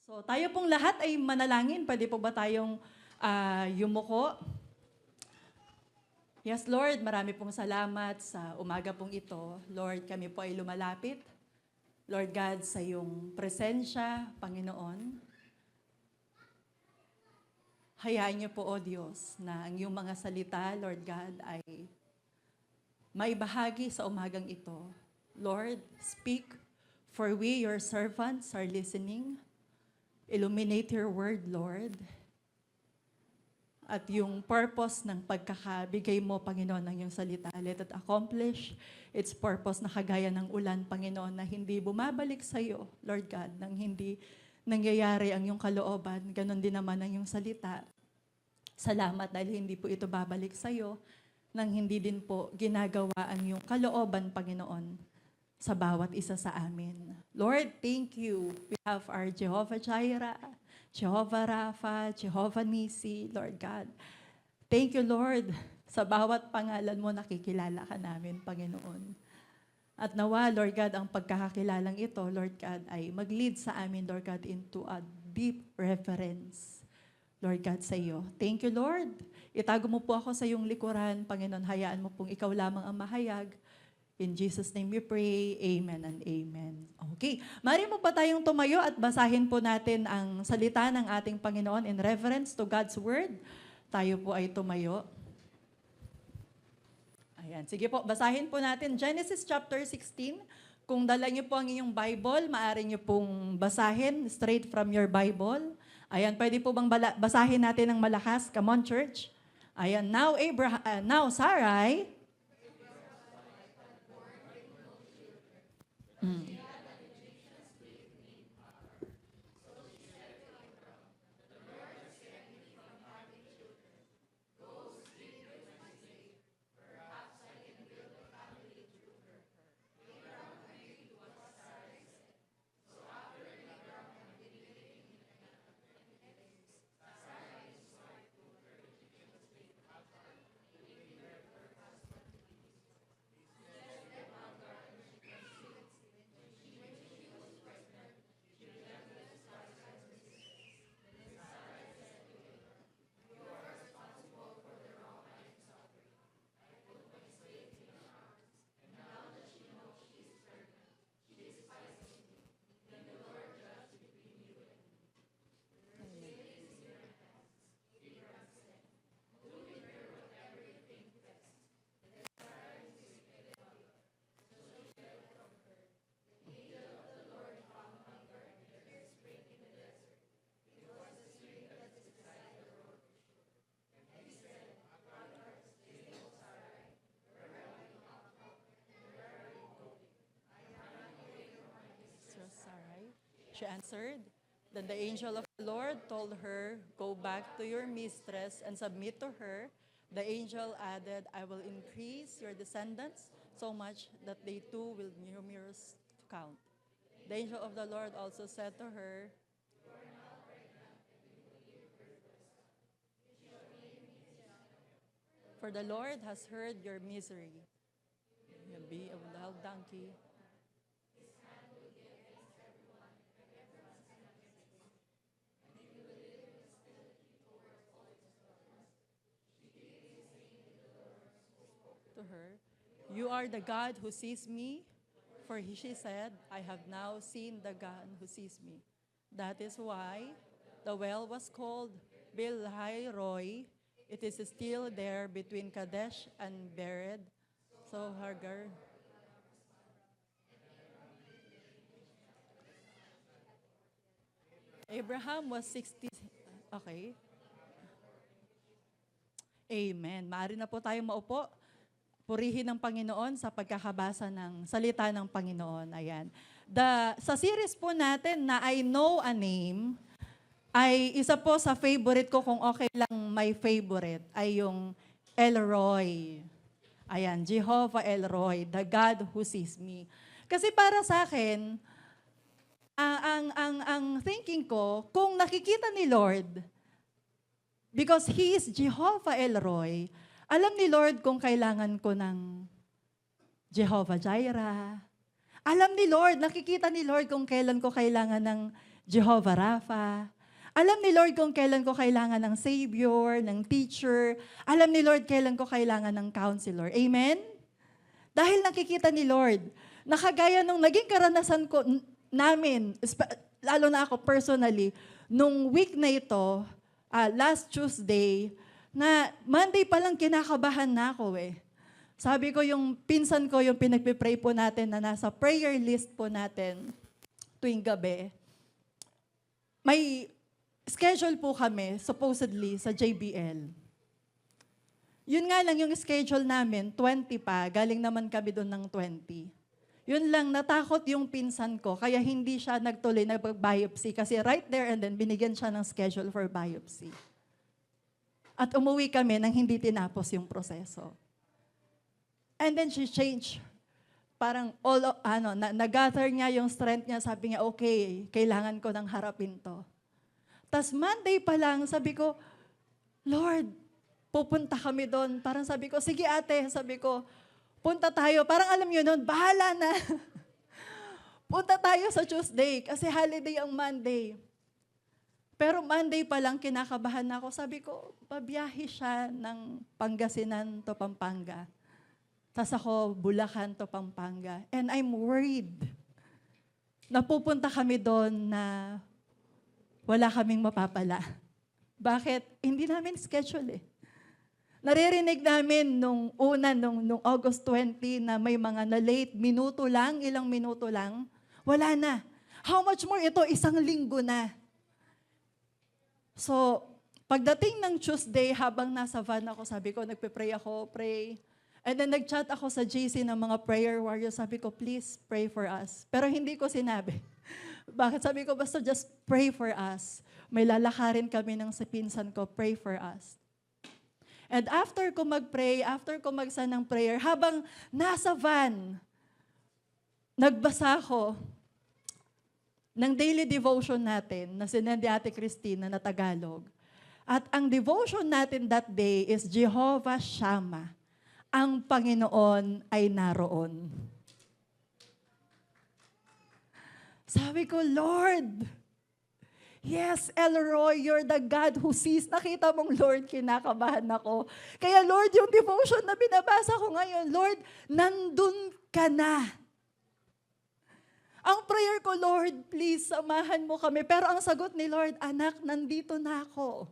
So tayo pong lahat ay manalangin. Pwede po ba tayong yumuko? Yes, Lord, marami pong salamat sa umaga pong ito. Lord, kami po ay lumalapit. Lord God, sa iyong presensya, Panginoon. Hayaan niyo po, O Diyos, na ang iyong mga salita, Lord God, ay maibahagi sa umagang ito. Lord, speak, for we, your servants, are listening. Illuminate your word, Lord. At yung purpose ng pagkakabigay mo, Panginoon, ng iyong salita, let it accomplish its purpose na kagaya ng ulan, Panginoon, na hindi bumabalik sa iyo, Lord God, nang hindi nangyayari ang iyong kalooban. Ganon din naman ang iyong salita. Salamat dahil hindi po ito babalik sa iyo, nang hindi din po ginagawa ang iyong kalooban, Panginoon, sa bawat isa sa amin. Lord, thank you. We have our Jehovah Jireh, Jehovah Rapha, Jehovah Nisi, Lord God. Thank you, Lord, sa bawat pangalan mo nakikilala ka namin, Panginoon. At nawa, Lord God, ang pagkakakilalang ito, Lord God, ay mag-lead sa amin, Lord God, into a deep reverence, Lord God, sa iyo. Thank you, Lord. Itago mo po ako sa iyong likuran, Panginoon. Hayaan mo pong ikaw lamang ang mahayag. In Jesus' name we pray, amen and amen. Okay, maaari mo pa tayong tumayo at basahin po natin ang salita ng ating Panginoon in reverence to God's Word. Tayo po ay tumayo. Ayan, sige po, basahin po natin Genesis chapter 16. Kung dala niyo po ang inyong Bible, maaari niyo pong basahin straight from your Bible. Ayan, pwede po bang basahin natin ng malakas? Come on, church. Ayan, now Sarai, she answered. Then the angel of the Lord told her, "Go back to your mistress and submit to her." The angel added, "I will increase your descendants so much that they too will be numerous to count." The angel of the Lord also said to her, "For the Lord has heard your misery. You be a wild donkey." To her, "You are the God who sees me." For she said, "I have now seen the God who sees me." That is why the well was called Bil-Hai-Roi. It is still there between Kadesh and Bered. So Hagar, Abraham was 60. Okay. Amen. Maaari na po tayong maupo. Purihin ng Panginoon sa pagkakabasa ng salita ng Panginoon. Ayan. Sa series po natin na I Know a Name, ay isa po sa favorite ko, kung okay lang my favorite, ay yung El Roi. Ayan, Jehovah El Roi, the God who sees me. Kasi para sa akin, ang thinking ko, kung nakikita ni Lord, because He is Jehovah El Roi, alam ni Lord kung kailangan ko ng Jehovah Jireh. Alam ni Lord, nakikita ni Lord kung kailan ko kailangan ng Jehovah Rapha. Alam ni Lord kung kailan ko kailangan ng Savior, ng teacher. Alam ni Lord kailan ko kailangan ng counselor. Amen? Dahil nakikita ni Lord, nakagaya nung naging karanasan ko namin, lalo na ako personally, nung week na ito, last Tuesday, na Monday pa lang kinakabahan na ako eh. Sabi ko yung pinsan ko, yung pinagpipray po natin na nasa prayer list po natin tuwing gabi, may schedule po kami, supposedly, sa JBL. Yun nga lang yung schedule namin, 20 pa, galing naman kami doon ng 20. Yun lang, natakot yung pinsan ko, kaya hindi siya nagtuloy na biopsy kasi right there and then binigyan siya ng schedule for biopsy. At umuwi kami nang hindi tinapos yung proseso. And then she changed. Parang nag-gather niya yung strength niya, sabi niya, okay, kailangan ko nang harapin to. Tas Monday pa lang, sabi ko, Lord, pupunta kami doon. Parang sabi ko, sige ate, sabi ko, punta tayo. Parang alam niyo noon, bahala na. Punta tayo sa Tuesday kasi holiday ang Monday. Pero Monday pa lang, kinakabahan ako. Sabi ko, pabiyahe siya ng Pangasinan to Pampanga. Tas ako, Bulacan to Pampanga. And I'm worried. Napupunta kami doon na wala kaming mapapala. Bakit? Hindi namin schedule eh. Naririnig namin nung August 20 na may mga na-late, minuto lang, ilang minuto lang, wala na. How much more ito? 1 linggo na. So, pagdating ng Tuesday, habang nasa van ako, sabi ko, nagpe-pray ako, pray. And then nag-chat ako sa GC ng mga prayer warriors. Sabi ko, please pray for us. Pero hindi ko sinabi. Bakit? Sabi ko, basta just pray for us. May lalakarin kami ng sa pinsan ko, pray for us. And after ko mag-pray, after ko magsa ng prayer, habang nasa van, nagbasa ako ng daily devotion natin na sinend ni Ate Christina na Tagalog. At ang devotion natin that day is Jehovah Shammah. Ang Panginoon ay naroon. Sabi ko, Lord, yes, Elroy, you're the God who sees. Nakita mong, Lord, kinakabahan ako. Kaya, Lord, yung devotion na binabasa ko ngayon, Lord, nandun ka na. Ang prayer ko, Lord, please, samahan mo kami. Pero ang sagot ni Lord, anak, nandito na ako.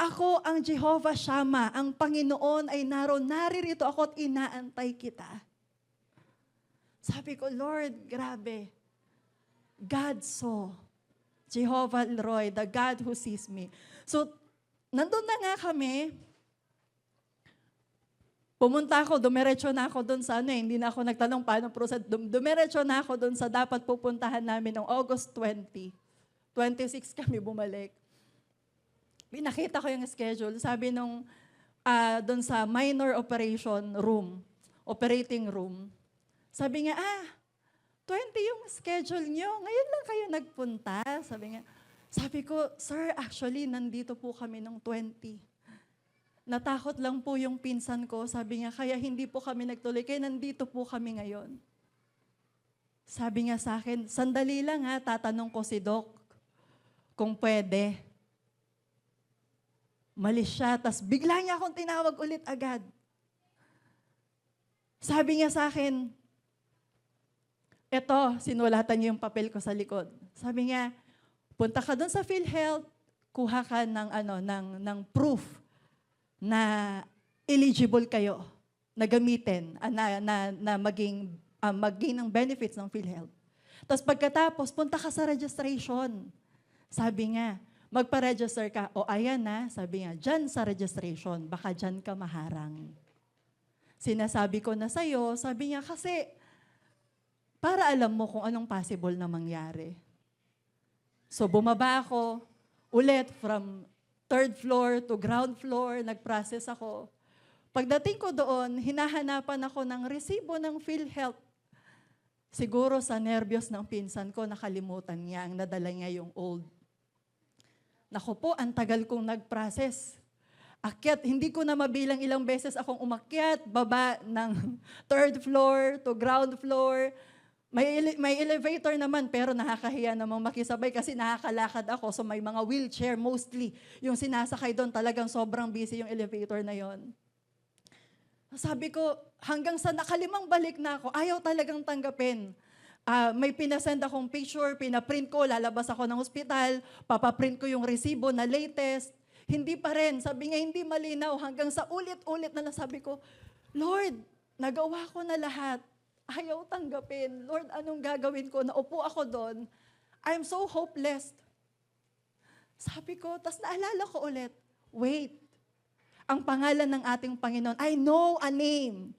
Ako ang Jehovah Shammah, ang Panginoon ay naroon. Naririto ako at inaantay kita. Sabi ko, Lord, grabe. God saw. Jehovah Elroy, the God who sees me. So, nandun na nga kami. Pumunta ako, dumiretso na ako doon sa hindi na ako nagtanong paano proceed. Dumiretso na ako doon sa dapat pupuntahan namin noong August 20. 26 kami bumalik. Nakita ko yung schedule. Sabi nung doon sa minor operation room, operating room, sabi niya, 20 yung schedule nyo. Ngayon lang kayo nagpunta. Sabi ko, sir, actually, nandito po kami nung 20. Natakot lang po yung pinsan ko. Sabi niya, kaya hindi po kami nagtuloy. Kaya nandito po kami ngayon. Sabi niya sa akin, sandali lang tatanong ko si Doc kung pwede. Malis siya, tas bigla niya akong tinawag ulit agad. Sabi niya sa akin, eto, sinulatan niya yung papel ko sa likod. Sabi niya, punta ka doon sa PhilHealth, kuha ka ng proof na eligible kayo na gamitin, na maging ng benefits ng PhilHealth. Tapos pagkatapos, punta ka sa registration. Sabi niya, magpa-register ka. O ayan na, sabi niya, dyan sa registration, baka dyan ka maharang. Sinasabi ko na sa'yo, sabi niya, kasi para alam mo kung anong possible na mangyari. So bumaba ako, ulit from 3rd floor to ground floor, nag-process ako. Pagdating ko doon, hinahanapan ako ng resibo ng PhilHealth. Siguro sa nervyos ng pinsan ko, nakalimutan niya, ang nadala niya yung old. Naku po, ang tagal kong nag-process. Akyat, hindi ko na mabilang ilang beses akong umakyat, baba ng 3rd floor to ground floor. May elevator naman, pero nakakahiya namang makisabay kasi nakakalakad ako. So may mga wheelchair mostly. Yung sinasakay doon talagang sobrang busy yung elevator na yon. Sabi ko, hanggang sa nakalimang balik na ako, ayaw talagang tanggapin. May pinasend akong picture, pinaprint ko, lalabas ako ng ospital, papaprint ko yung resibo na latest. Hindi pa rin. Sabi niya, hindi malinaw. Hanggang sa ulit-ulit na nasabi ko, Lord, nagawa ko na lahat. Ayaw tanggapin. Lord, anong gagawin ko? Naupo ako doon. I'm so hopeless. Sabi ko, tas naalala ko ulit, wait. Ang pangalan ng ating Panginoon, I know a name.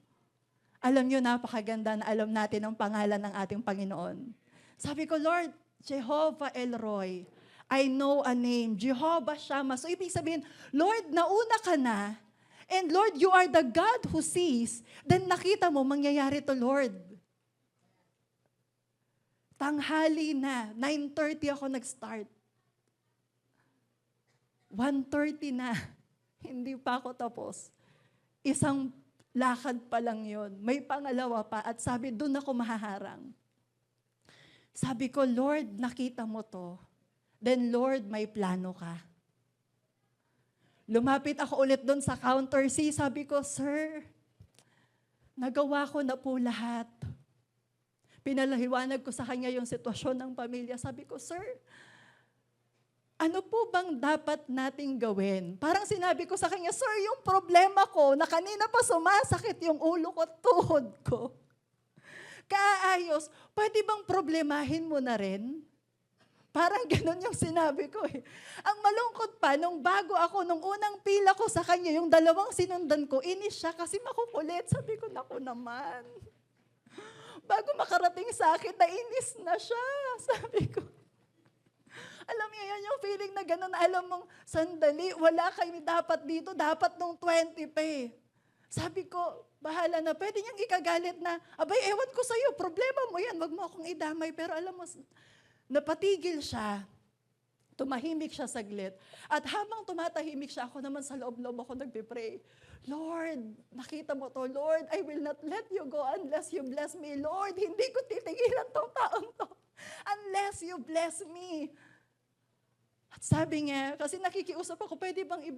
Alam niyo, napakaganda na alam natin ang pangalan ng ating Panginoon. Sabi ko, Lord, Jehovah Elroy, I know a name, Jehovah Shammah. So ibig sabihin, Lord, nauna ka na, and Lord, you are the God who sees, then nakita mo, mangyayari to, Lord. Tanghali na, 9:30 ako nag-start. 1:30 na. Hindi pa ako tapos. Isang lakad pa lang yon. May pangalawa pa at sabi, doon ako mahaharang. Sabi ko, Lord, nakita mo to. Then Lord, may plano ka. Lumapit ako ulit doon sa counter C. Sabi ko, Sir, nagawa ko na po lahat. Pinalahiwanag ko sa kanya yung sitwasyon ng pamilya. Sabi ko, Sir, ano po bang dapat nating gawin? Parang sinabi ko sa kanya, Sir, yung problema ko na kanina pa sumasakit yung ulo ko at tuhod ko. Kaayos, pwede bang problemahin mo na rin? Parang ganun yung sinabi ko eh. Ang malungkot pa, nung bago ako, nung unang pila ko sa kanya, yung dalawang sinundan ko, inis siya kasi makukulit. Sabi ko, naku naman. Bago makarating sa akin, nainis na siya. Sabi ko, alam niyo yan yung feeling na gano'n, alam mong, sandali, wala kayo dapat dito, dapat nung 20 pa eh. Sabi ko, bahala na, pwede niyang ikagalit na, abay, ewan ko sa'yo, problema mo yan, wag mo akong idamay. Pero alam mo, napatigil siya, tumahimik siya saglit. At habang tumatahimik siya, ako naman sa loob-loob ako nagpipray. Lord, nakita mo to, Lord, I will not let you go unless you bless me. Lord, hindi ko titigilan tong taong to unless you bless me. At sabi niya, kasi nakikiusap ako, pwede bang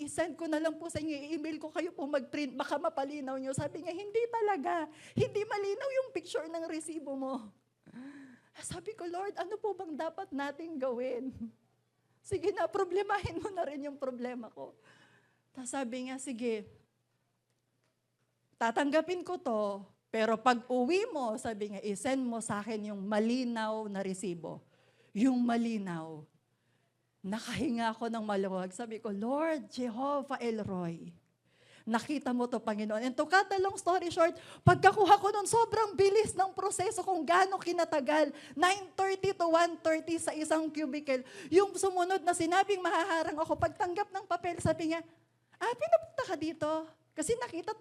i-send ko na lang po sa inyo, i-email ko kayo po mag-print, baka mapalinaw niyo. Sabi niya, hindi talaga. Hindi malinaw yung picture ng resibo mo. Sabi ko, Lord, ano po bang dapat nating gawin? Sige na, problemahin mo na rin yung problema ko. Tapos sabi niya, sige, tatanggapin ko to, pero pag uwi mo, sabi niya, i-send mo sa akin yung malinaw na resibo. Yung malinaw. Nakahinga ako ng maluwag. Sabi ko, Lord, Jehovah Elroy, nakita mo to, Panginoon. And to cut the long story short, pagkakuha ko nun, sobrang bilis ng proseso kung gaano kinatagal. 9:30 to 1:30 sa isang cubicle. Yung sumunod na sinabing mahaharang ako, pagtanggap ng papel, sabi niya, pinapunta ka dito? Kasi nakita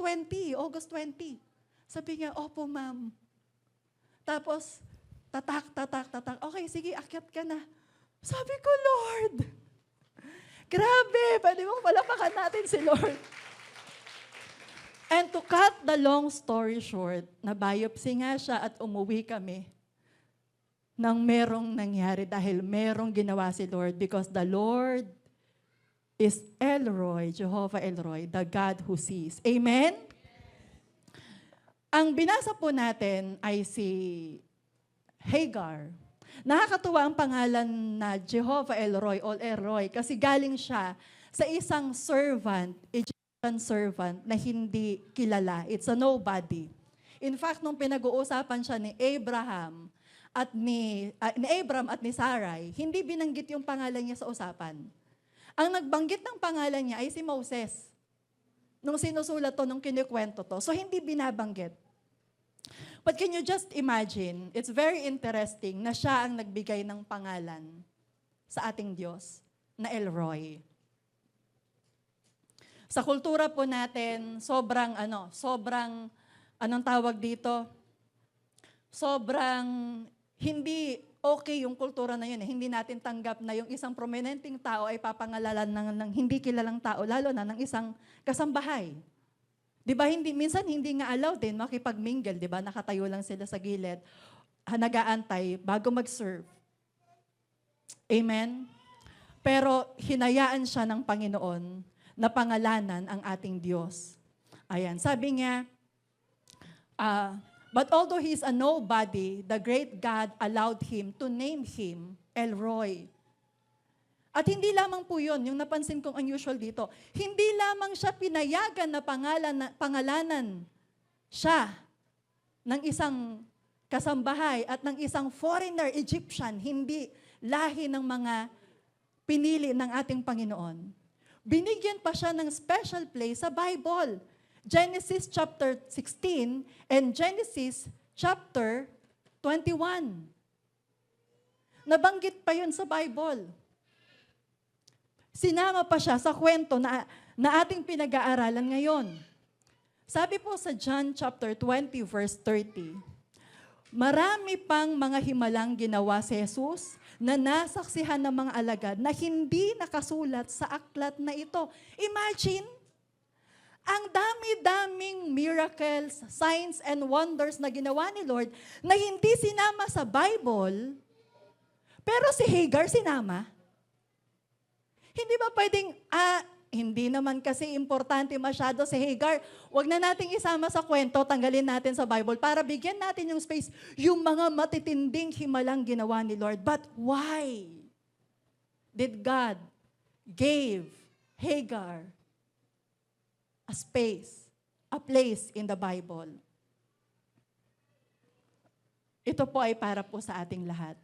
August 20. Sabi niya, opo, ma'am. Tapos, tatak. Okay, sige, akyat ka na. Sabi ko, Lord, grabe, pwede mong palapakan natin si Lord. And to cut the long story short, na-biopsy nga siya at umuwi kami nang merong nangyari dahil merong ginawa si Lord because the Lord is Elroy, Jehovah Elroy, the God who sees. Amen? Ang binasa po natin ay si Hagar. Nakakatuwa ang pangalan na Jehovah Elroy o Elroy kasi galing siya sa isang servant, Egyptian servant na hindi kilala. It's a nobody. In fact, nung pinag-uusapan siya ni Abraham at ni Abram at ni Sarai, hindi binanggit yung pangalan niya sa usapan. Ang nagbanggit ng pangalan niya ay si Moses. Nung sinusulat to, nung kinikwento to. So, hindi binabanggit. But can you just imagine, it's very interesting na siya ang nagbigay ng pangalan sa ating Diyos na Elroy. Sa kultura po natin, anong tawag dito? Sobrang hindi okay yung kultura na yun. Hindi natin tanggap na yung isang prominenteng tao ay papangalanan ng hindi kilalang tao, lalo na ng isang kasambahay. Di ba, minsan hindi nga allowed din makipag-mingle, di ba? Nakatayo lang sila sa gilid. nag-aantay bago mag-serve. Amen? Pero hinayaan siya ng Panginoon na pangalanan ang ating Diyos. Ayan, sabi niya, but although he is a nobody, the great God allowed him to name him El Roy. At hindi lamang po yun, yung napansin kong unusual dito, hindi lamang siya pinayagan na pangalanan siya ng isang kasambahay at ng isang foreigner, Egyptian, hindi lahi ng mga pinili ng ating Panginoon. Binigyan pa siya ng special place sa Bible. Genesis chapter 16 and Genesis chapter 21. Nabanggit pa yun sa Bible. Sinama pa siya sa kwento na ating pinag-aaralan ngayon. Sabi po sa John chapter 20 verse 30, marami pang mga himalang ginawa si Jesus na nasaksihan ng mga alagad na hindi nakasulat sa aklat na ito. Imagine, ang dami-daming miracles, signs, and wonders na ginawa ni Lord na hindi sinama sa Bible, pero si Hagar sinama. Hindi ba pwedeng, hindi naman kasi importante masyado si Hagar. Huwag na nating isama sa kwento, tanggalin natin sa Bible para bigyan natin yung space, yung mga matitinding himalang ginawa ni Lord. But why did God give Hagar a space, a place in the Bible? Ito po ay para po sa ating lahat.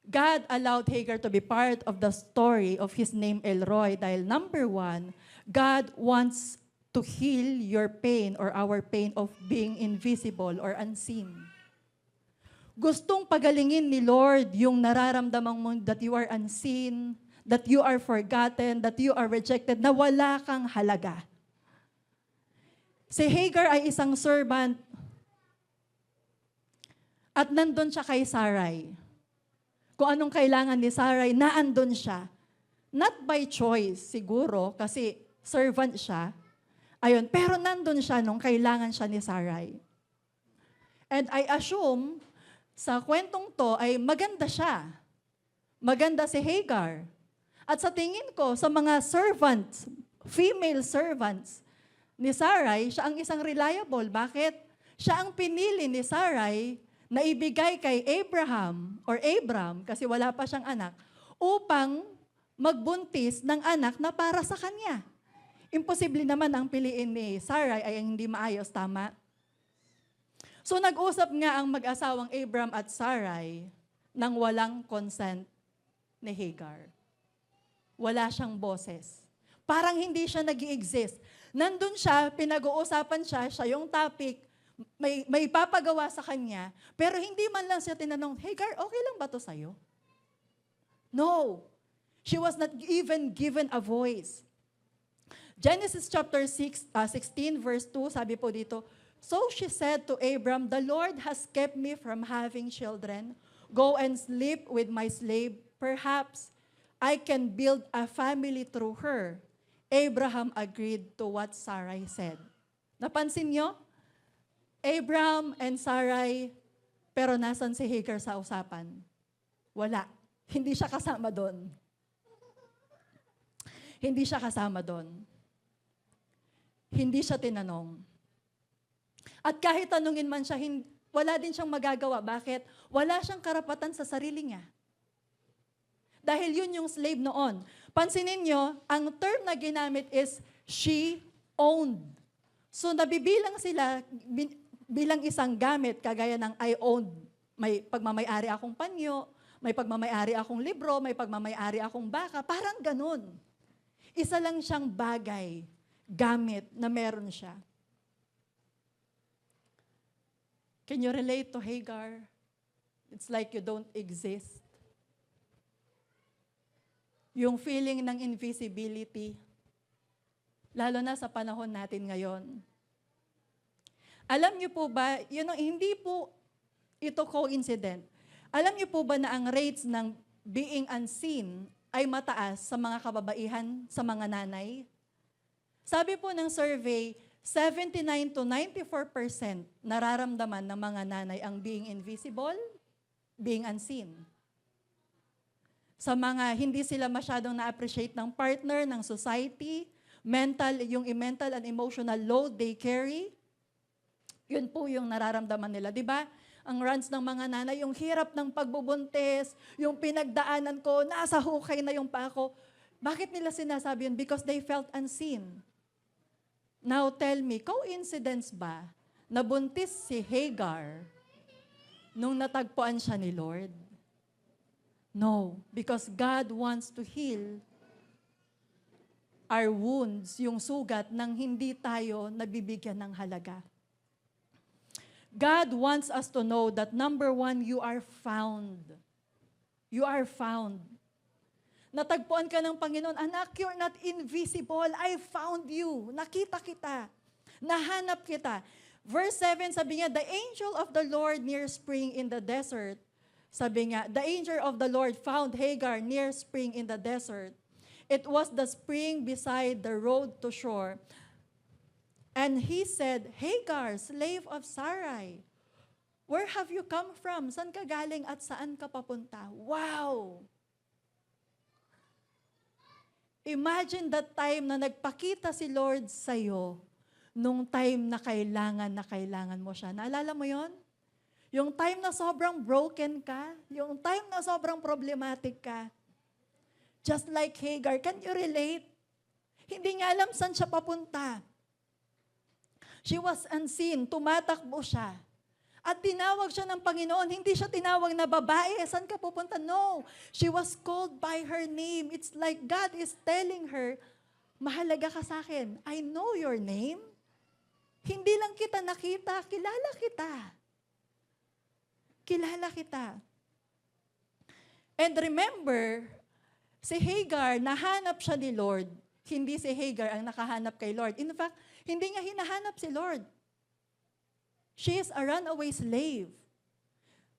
God allowed Hagar to be part of the story of His name El Roy dahil number one, God wants to heal your pain or our pain of being invisible or unseen. Gustong pagalingin ni Lord yung nararamdaman mo that you are unseen, that you are forgotten, that you are rejected, na wala kang halaga. Si Hagar ay isang servant at nandun siya kay Sarai. Kung anong kailangan ni Sarai, naandun siya. Not by choice, siguro, kasi servant siya. Ayun, pero nandun siya nung kailangan siya ni Sarai. And I assume, sa kwentong to, ay maganda siya. Maganda si Hagar. At sa tingin ko, sa mga servants, female servants ni Sarai, siya ang isang reliable. Bakit? Siya ang pinili ni Sarai na ibigay kay Abram, kasi wala pa siyang anak, upang magbuntis ng anak na para sa kanya. Imposible naman ang piliin ni Sarai ay hindi maayos, tama? So nag-usap nga ang mag-asawang Abram at Sarai nang walang consent ni Hagar. Wala siyang boses. Parang hindi siya nag-i-exist. Nandun siya, pinag-uusapan siya yung topic, may papagawa sa kanya, pero hindi man lang siya tinanong, Hagar, okay lang ba to sa'yo? No. She was not even given a voice. Genesis chapter 16 verse 2, sabi po dito, so she said to Abram, the Lord has kept me from having children. Go and sleep with my slave. Perhaps I can build a family through her. Abraham agreed to what Sarai said. Napansin nyo? Abram and Sarai, pero nasan si Hagar sa usapan? Wala. Hindi siya kasama doon. Hindi siya kasama doon. Hindi siya tinanong. At kahit tanungin man siya, wala din siyang magagawa. Bakit? Wala siyang karapatan sa sarili niya. Dahil yun yung slave noon. Pansinin nyo, ang term na ginamit is she owned. So nabibilang sila bilang isang gamit, kagaya ng I owned. May pagmamayari akong panyo, may pagmamayari akong libro, may pagmamayari akong baka, parang ganun. Isa lang siyang bagay, gamit na meron siya. Can you relate to Hagar? It's like you don't exist. Yung feeling ng invisibility, lalo na sa panahon natin ngayon. Alam niyo po ba, hindi po ito coincident. Alam niyo po ba na ang rates ng being unseen ay mataas sa mga kababaihan, sa mga nanay? Sabi po ng survey, 79 to 94% nararamdaman ng mga nanay ang being invisible, being unseen. Sa mga hindi sila masyadong na-appreciate ng partner, ng society, yung mental and emotional load they carry, yun po yung nararamdaman nila. Di ba? Ang rants ng mga nanay, yung hirap ng pagbubuntis, yung pinagdaanan ko, nasa hukay na yung pa ako. Bakit nila sinasabi yun? Because they felt unseen. Now tell me, coincidence ba na buntis si Hagar nung natagpuan siya ni Lord? No, because God wants to heal our wounds, yung sugat nang hindi tayo nabibigyan ng halaga. God wants us to know that number one, you are found. You are found. Natagpuan ka ng Panginoon, anak, you're not invisible. I found you. Nakita kita. Nahanap kita. Verse 7, sabi niya, the angel of the Lord near spring in the desert. Sabi nga, the angel of the Lord found Hagar near spring in the desert. It was the spring beside the road to shore. And he said, Hagar, slave of Sarai, where have you come from? Saan ka galing at saan ka papunta? Wow! Imagine that time na nagpakita si Lord sa'yo nung time na kailangan mo siya. Naalala mo yon? Yung time na sobrang broken ka, yung time na sobrang problematic ka. Just like Hagar, can you relate? Hindi niya alam saan siya papunta. She was unseen, tumatakbo siya. At tinawag siya ng Panginoon, hindi siya tinawag na babae, saan ka pupunta? No, she was called by her name. It's like God is telling her, mahalaga ka sa akin. I know your name. Hindi lang kita nakita, kilala kita. Kilala kita. And remember, si Hagar, nahanap siya ni Lord. Hindi si Hagar ang nakahanap kay Lord. In fact, hindi niya hinahanap si Lord. She is a runaway slave.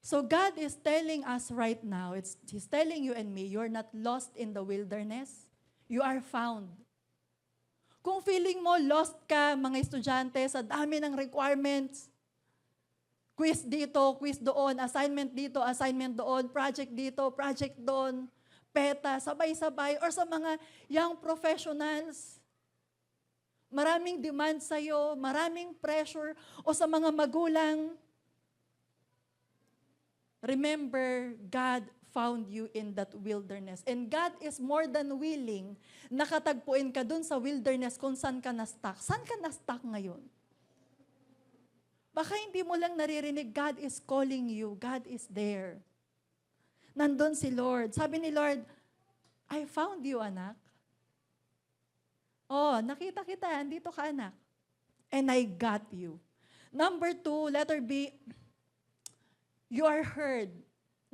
So God is telling us right now, He's telling you and me, you're not lost in the wilderness. You are found. Kung feeling mo lost ka, mga estudyante, sa dami ng requirements, quiz dito, quiz doon, assignment dito, assignment doon, project dito, project doon, PETA, sabay-sabay, or sa mga young professionals, maraming demand sa'yo, maraming pressure, o sa mga magulang. Remember, God found you in that wilderness. And God is more than willing na katagpuin ka dun sa wilderness kung saan ka na-stuck. Saan ka na-stuck ngayon? Baka hindi mo lang naririnig, God is calling you. God is there. Nandun si Lord. Sabi ni Lord, I found you, anak. Oh, nakita kita, andito ka anak. And I got you. Number 2, letter B, you are heard.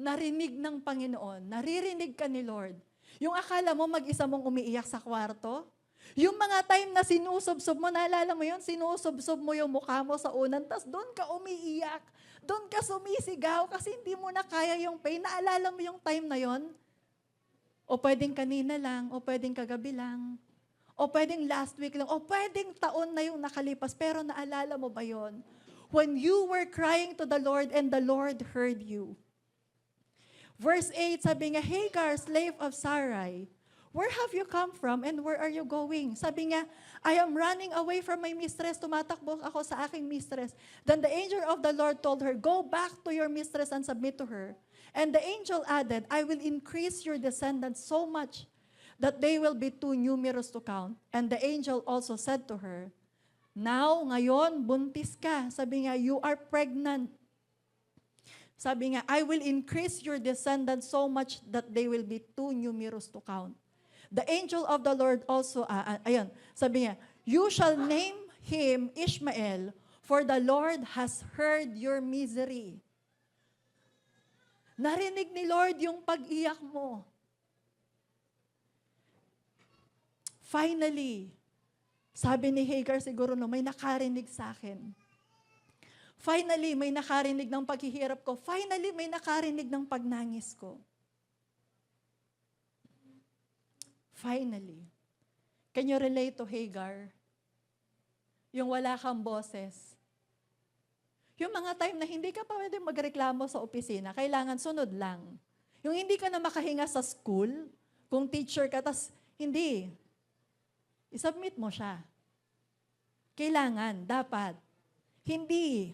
Narinig ng Panginoon. Naririnig ka ni Lord. Yung akala mo mag-isa mong umiiyak sa kwarto, yung mga time na sinusubsob mo, naalala mo yun, sinusubsob mo yung mukha mo sa unan, tas doon ka umiiyak, doon ka sumisigaw kasi hindi mo na kaya yung pain. Naalala mo yung time na yon? O pwedeng kanina lang, o pwedeng kagabi lang, o pwedeng last week lang, o pwedeng taon na yung nakalipas, pero naalala mo ba yon? When you were crying to the Lord and the Lord heard you. Verse 8, sabi nga, Hagar, slave of Sarai, where have you come from and where are you going? Sabi nga, I am running away from my mistress, tumatakbo ako sa aking mistress. Then the angel of the Lord told her, go back to your mistress and submit to her. And the angel added, I will increase your descendants so much that they will be too numerous to count. And the angel also said to her, now, ngayon, buntis ka. Sabi nga, you are pregnant. Sabi nga, I will increase your descendants so much that they will be too numerous to count. The angel of the Lord also, sabi nga, you shall name him Ishmael, for the Lord has heard your misery. Narinig ni Lord yung pag-iyak mo. Finally, sabi ni Hagar siguro, no, may nakarinig sa akin. Finally, may nakarinig ng paghihirap ko. Finally, may nakarinig ng pagnangis ko. Finally. Can you relate to Hagar? Yung wala kang boses. Yung mga time na hindi ka pa pwede magreklamo sa opisina, kailangan sunod lang. Yung hindi ka na makahinga sa school, kung teacher ka, tas hindi. I-submit mo siya. Kailangan, dapat. Hindi.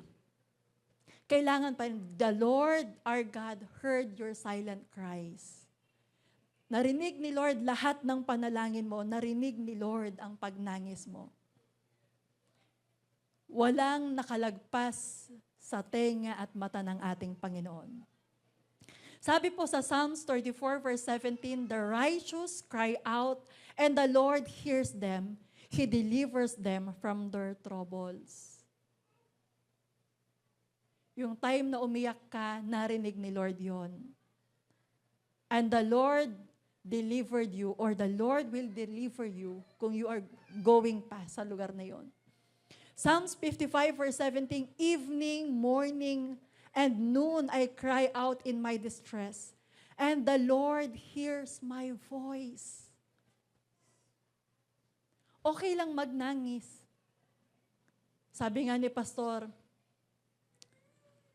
Kailangan pa, the Lord our God heard your silent cries. Narinig ni Lord lahat ng panalangin mo, narinig ni Lord ang pagnangis mo. Walang nakalagpas sa tenga at mata ng ating Panginoon. Sabi po sa Psalms 34 verse 17, the righteous cry out, and the Lord hears them. He delivers them from their troubles. Yung time na umiyak ka, narinig ni Lord yon. And the Lord delivered you, or the Lord will deliver you kung you are going pa sa lugar na yon. Psalms 55 verse 17, evening, morning, and noon I cry out in my distress, and the Lord hears my voice. Okay lang magnangis. Sabi nga ni Pastor,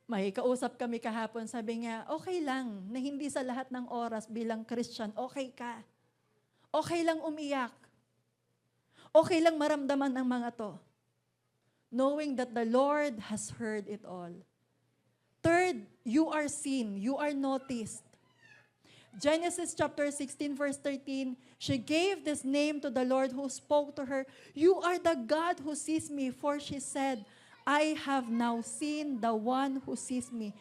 may kausap kami kahapon, sabi niya, okay lang na hindi sa lahat ng oras bilang Christian, okay ka. Okay lang umiyak. Okay lang maramdaman ang mga to. Knowing that the Lord has heard it all. Third, you are seen, you are noticed. Genesis chapter 16 verse 13, she gave this name to the Lord who spoke to her, you are the God who sees me, for she said, I have now seen the one who sees me.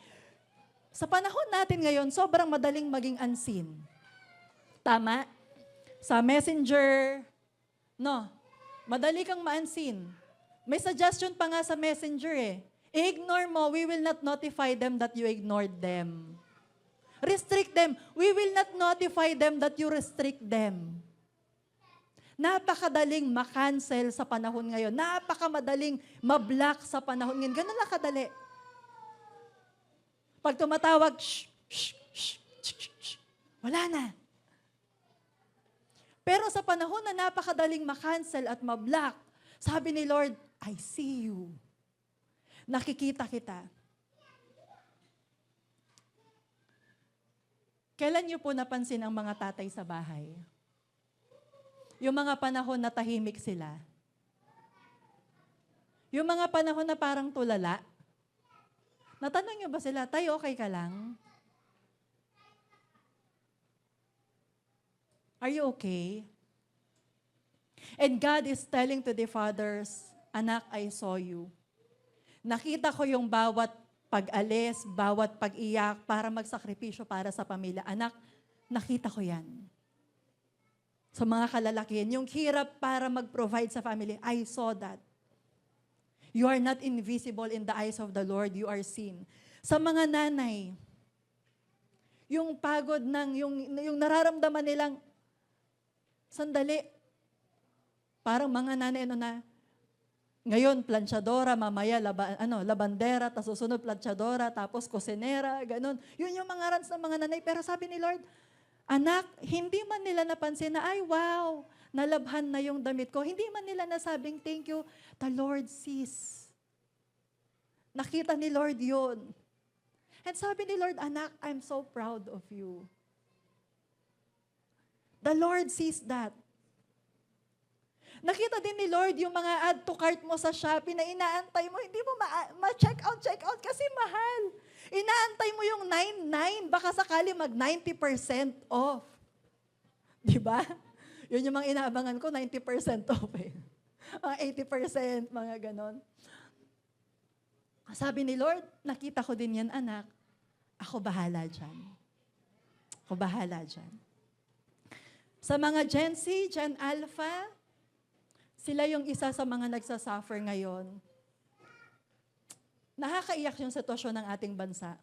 Sa panahon natin ngayon, sobrang madaling maging unseen. Tama? Sa messenger, no, madali kang ma-unseen. May suggestion pa nga sa messenger eh. I-ignore mo, we will not notify them that you ignored them. Restrict them. We will not notify them that you restrict them. Napakadaling ma-cancel sa panahon ngayon. Napakamadaling ma-block sa panahon ngayon. Ganun lang kadali. Pag tumatawag, shh, shh, shh, shh, shh, wala na. Pero sa panahon na napakadaling ma-cancel at ma-block, sabi ni Lord, I see you. Nakikita kita. Kailan niyo po napansin ang mga tatay sa bahay? Yung mga panahon na tahimik sila. Yung mga panahon na parang tulala. Natanong niyo ba sila, tay, okay ka lang? Are you okay? And God is telling to the fathers, anak, I saw you. Nakita ko yung bawat pag-alis, bawat pag-iyak para magsakripisyo para sa pamilya. Anak, nakita ko yan. Sa mga kalalakihan, yung hirap para mag-provide sa family, I saw that. You are not invisible in the eyes of the Lord, you are seen. Sa mga nanay, yung pagod yung nararamdaman nilang, sandali, parang mga nanay ngayon, planchadora, mamaya labandera, tapos susunod planchadora, tapos kusinera, ganun. Yun yung mga rants ng mga nanay. Pero sabi ni Lord, anak, hindi man nila napansin na, ay wow, nalabhan na yung damit ko. Hindi man nila nasabing, thank you, the Lord sees. Nakita ni Lord yun. And sabi ni Lord, anak, I'm so proud of you. The Lord sees that. Nakita din ni Lord yung mga add to cart mo sa Shopee na inaantay mo, hindi mo ma-check out kasi mahal. Inaantay mo yung 99, baka sakali mag 90% off. Di ba? Yun yung mga inaabangan ko, 90% off eh. Mga 80%, mga ganon. Sabi ni Lord, nakita ko din yan, anak. Ako bahala dyan. Ako bahala dyan. Sa mga Gen Z, Gen Alpha, sila yung isa sa mga nagsasuffer ngayon. Nakakaiyak yung sitwasyon ng ating bansa.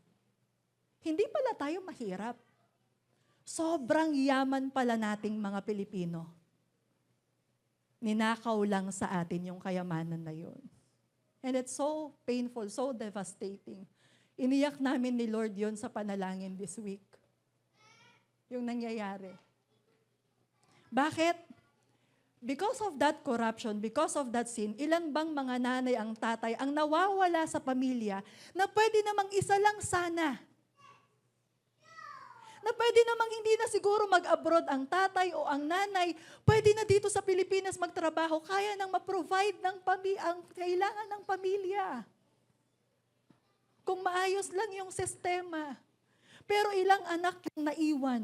Hindi pala tayo mahirap. Sobrang yaman pala nating mga Pilipino. Ninakaw lang sa atin yung kayamanan na yun. And it's so painful, so devastating. Iniyak namin ni Lord yun sa panalangin this week. Yung nangyayari. Bakit? Because of that corruption, because of that sin, ilan bang mga nanay ang tatay ang nawawala sa pamilya na pwede namang isa lang sana? Na pwede namang hindi na siguro mag-abroad ang tatay o ang nanay, pwede na dito sa Pilipinas magtrabaho, kaya nang ma-provide ng ang kailangan ng pamilya. Kung maayos lang yung sistema. Pero ilang anak yung naiwan.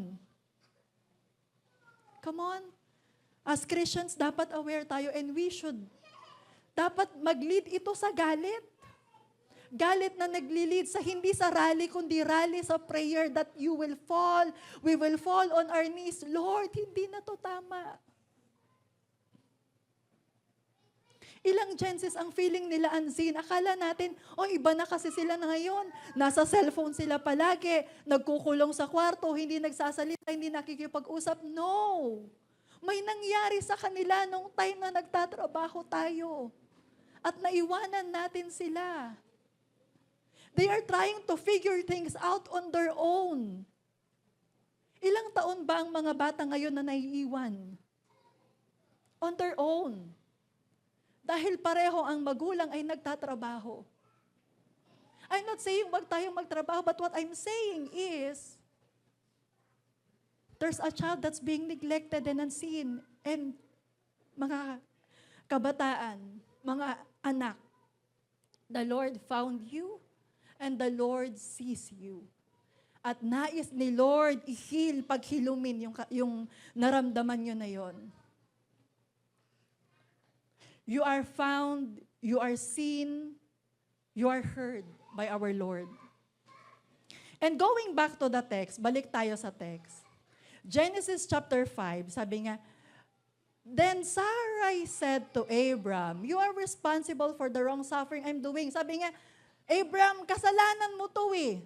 Come on. As Christians, dapat aware tayo and we should. Dapat mag-lead ito sa galit. Galit na nagli-lead sa hindi sa rally, kundi rally sa prayer that you will fall. We will fall on our knees. Lord, hindi na to tama. Ilang Genesis ang feeling nila unseen. Akala natin, iba na kasi sila na ngayon. Nasa cellphone sila palagi. Nagkukulong sa kwarto, hindi nagsasalita, hindi nakikipag-usap. No! May nangyari sa kanila nung time na nagtatrabaho tayo. At naiwanan natin sila. They are trying to figure things out on their own. Ilang taon ba ang mga bata ngayon na naiiwan? On their own. Dahil pareho ang magulang ay nagtatrabaho. I'm not saying wag tayong magtrabaho, but what I'm saying is, there's a child that's being neglected and unseen. And mga kabataan, mga anak, the Lord found you and the Lord sees you. At nais ni Lord i-heal, paghilumin yung naramdaman nyo na yon. You are found, you are seen, you are heard by our Lord. And going back to the text, balik tayo sa text. Genesis chapter 5, sabi nga, then Sarai said to Abram, you are responsible for the wrong suffering I'm doing. Sabi nga, Abram, kasalanan mo to eh.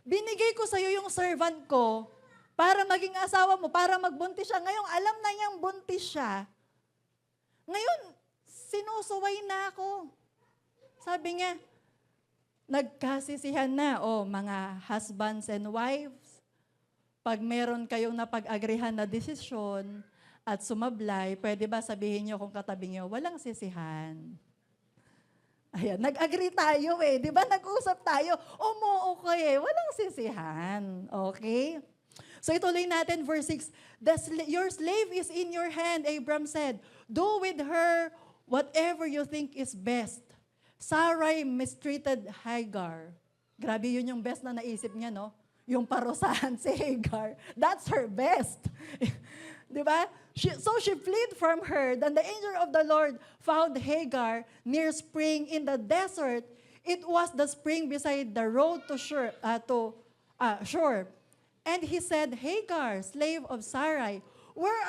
Binigay ko sa'yo yung servant ko para maging asawa mo, para magbuntis siya. Ngayon, alam na niyang buntis siya. Ngayon, sinusuway na ako. Sabi niya, nagkasisihan na, mga husbands and wives, pag meron kayong napag-agrihan na desisyon at sumablay, pwede ba sabihin niyo kung katabi niyo, walang sisihan. Ayan, nag-agree tayo eh. Di ba? Nag-usap tayo. Okay, walang sisihan. Okay? So ituloy natin, verse 6. Your slave is in your hand, Abram said. Do with her whatever you think is best. Sarai mistreated Hagar. Grabe yun yung best na naisip niya, no? Yung parusahan si Hagar. That's her best. Di ba? So she fled from her. Then the angel of the Lord found Hagar near spring in the desert. It was the spring beside the road to shore. And he said, Hagar, slave of Sarai, where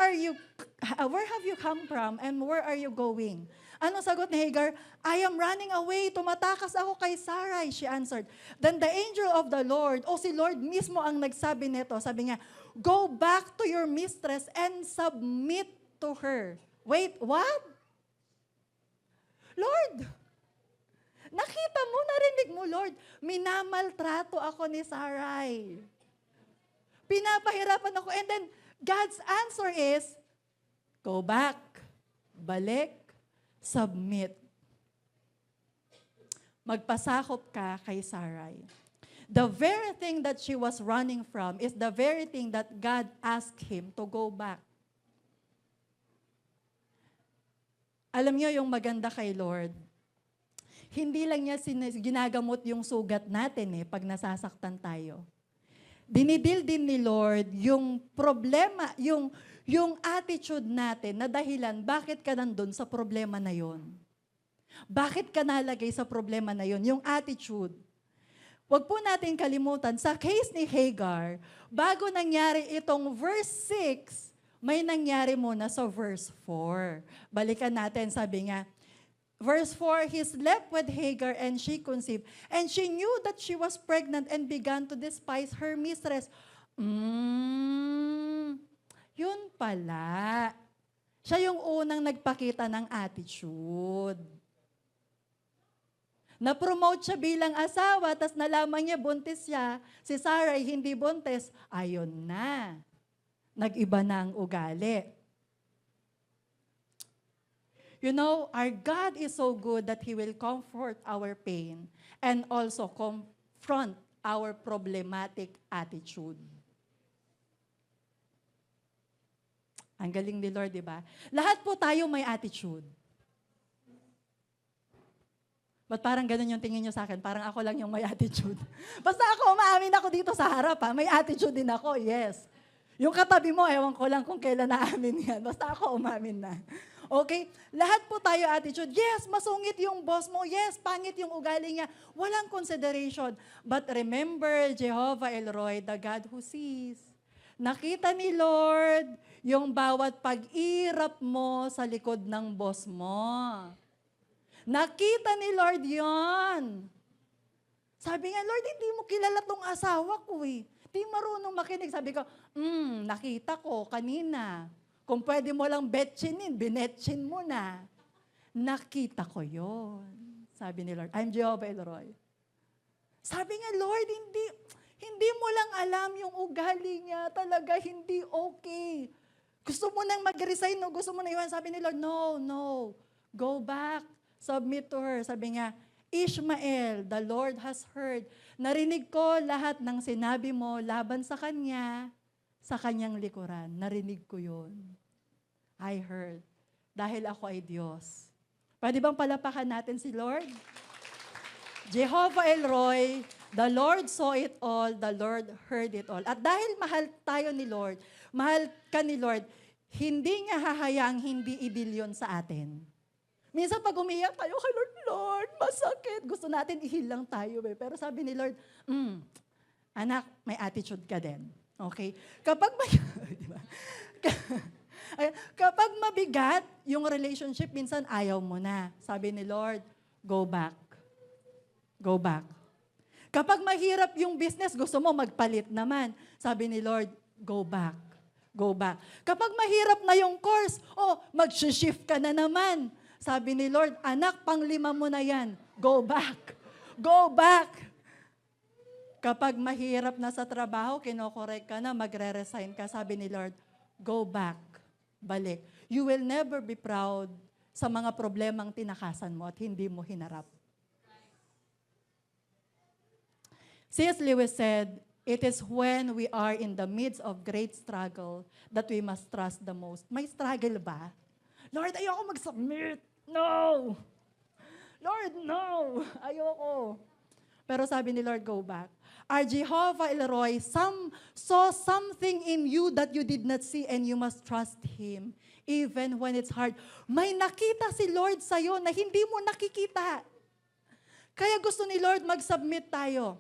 have you come from and where are you going? Anong sagot ni Hagar? I am running away. Tumatakas ako kay Sarai, she answered. Then the angel of the Lord, si Lord mismo ang nagsabi nito, sabi niya, go back to your mistress and submit to her. Wait, what? Lord, nakita mo, narinig mo, Lord, minamaltrato ako ni Sarai. Pinapahirapan ako. And then, God's answer is, go back, balik, submit. Magpasakop ka kay Sarai. The very thing that she was running from is the very thing that God asked him to go back. Alam niyo yung maganda kay Lord, hindi lang niya ginagamot yung sugat natin pag nasasaktan tayo. Dinidil din ni Lord yung problema, yung attitude natin na dahilan bakit ka nandun sa problema na yon. Bakit ka nalagay sa problema na yon? Yung attitude. Huwag po natin kalimutan, sa case ni Hagar, bago nangyari itong verse 6, may nangyari muna sa verse 4. Balikan natin, sabi nga, verse 4, he slept with Hagar and she conceived. And she knew that she was pregnant and began to despise her mistress. Yun pala. Siya yung unang nagpakita ng attitude. Na-promote siya bilang asawa, tas nalaman niya buntis siya. Si Sarai hindi buntis. Ayun na. Nag-iba na ang ugali. You know, our God is so good that He will comfort our pain and also confront our problematic attitude. Ang galing ni Lord, di ba? Lahat po tayo may attitude. Ba't parang ganun yung tingin nyo sa akin? Parang ako lang yung may attitude. Basta ako, umaamin ako dito sa harap, ha? May attitude din ako, yes. Yung katabi mo, ewan ko lang kung kailan naamin yan. Basta ako, umamin na. Okay? Lahat po tayo attitude. Yes, masungit yung boss mo. Yes, pangit yung ugali niya. Walang consideration. But remember, Jehovah Elroy, the God who sees. Nakita ni Lord yung bawat pag-irap mo sa likod ng boss mo. Nakita ni Lord yon. Sabi nga, Lord, hindi mo kilala tong asawa ko eh. Di marunong makinig. Sabi ko, nakita ko kanina. Kung pwede mo lang betchinin, binetchin mo na. Nakita ko yon. Sabi ni Lord, I'm Jehovah Elroy. Sabi nga, Lord, hindi mo lang alam yung ugali niya. Talaga, hindi okay. Gusto mo nang mag-resign, no? Gusto mo na iwan. Sabi ni Lord, no. Go back. Submit to her. Sabi nga, Ishmael, the Lord has heard. Narinig ko lahat ng sinabi mo laban sa kanya, sa kanyang likuran. Narinig ko yun. I heard. Dahil ako ay Diyos. Pwede bang palapakan natin si Lord? Jehovah Elroy, the Lord saw it all, the Lord heard it all. At dahil mahal tayo ni Lord, mahal ka ni Lord, hindi niya hahayaang hindi ibilyon sa atin. Minsan pag umiyak tayo kay Lord, masakit. Gusto natin ihil lang tayo. Pero sabi ni Lord, anak, may attitude ka din. Okay? Kapag kapag mabigat yung relationship, minsan ayaw mo na. Sabi ni Lord, go back. Go back. Kapag mahirap yung business, gusto mo magpalit naman. Sabi ni Lord, go back. Go back. Kapag mahirap na yung course, mag-shift ka na naman. Sabi ni Lord, anak, 5 mo na yan. Go back. Go back. Kapag mahirap na sa trabaho, kinokorek ka na, magre-resign ka. Sabi ni Lord, go back. Balik. You will never be proud sa mga problemang tinakasan mo at hindi mo hinarap. C.S. Lewis said, it is when we are in the midst of great struggle that we must trust the most. May struggle ba? Lord, ayoko mag-submit. No! Lord, no! Ayoko. Pero sabi ni Lord, go back. Our Jehovah Elroy saw something in you that you did not see and you must trust Him even when it's hard. May nakita si Lord sa'yo na hindi mo nakikita. Kaya gusto ni Lord mag-submit tayo.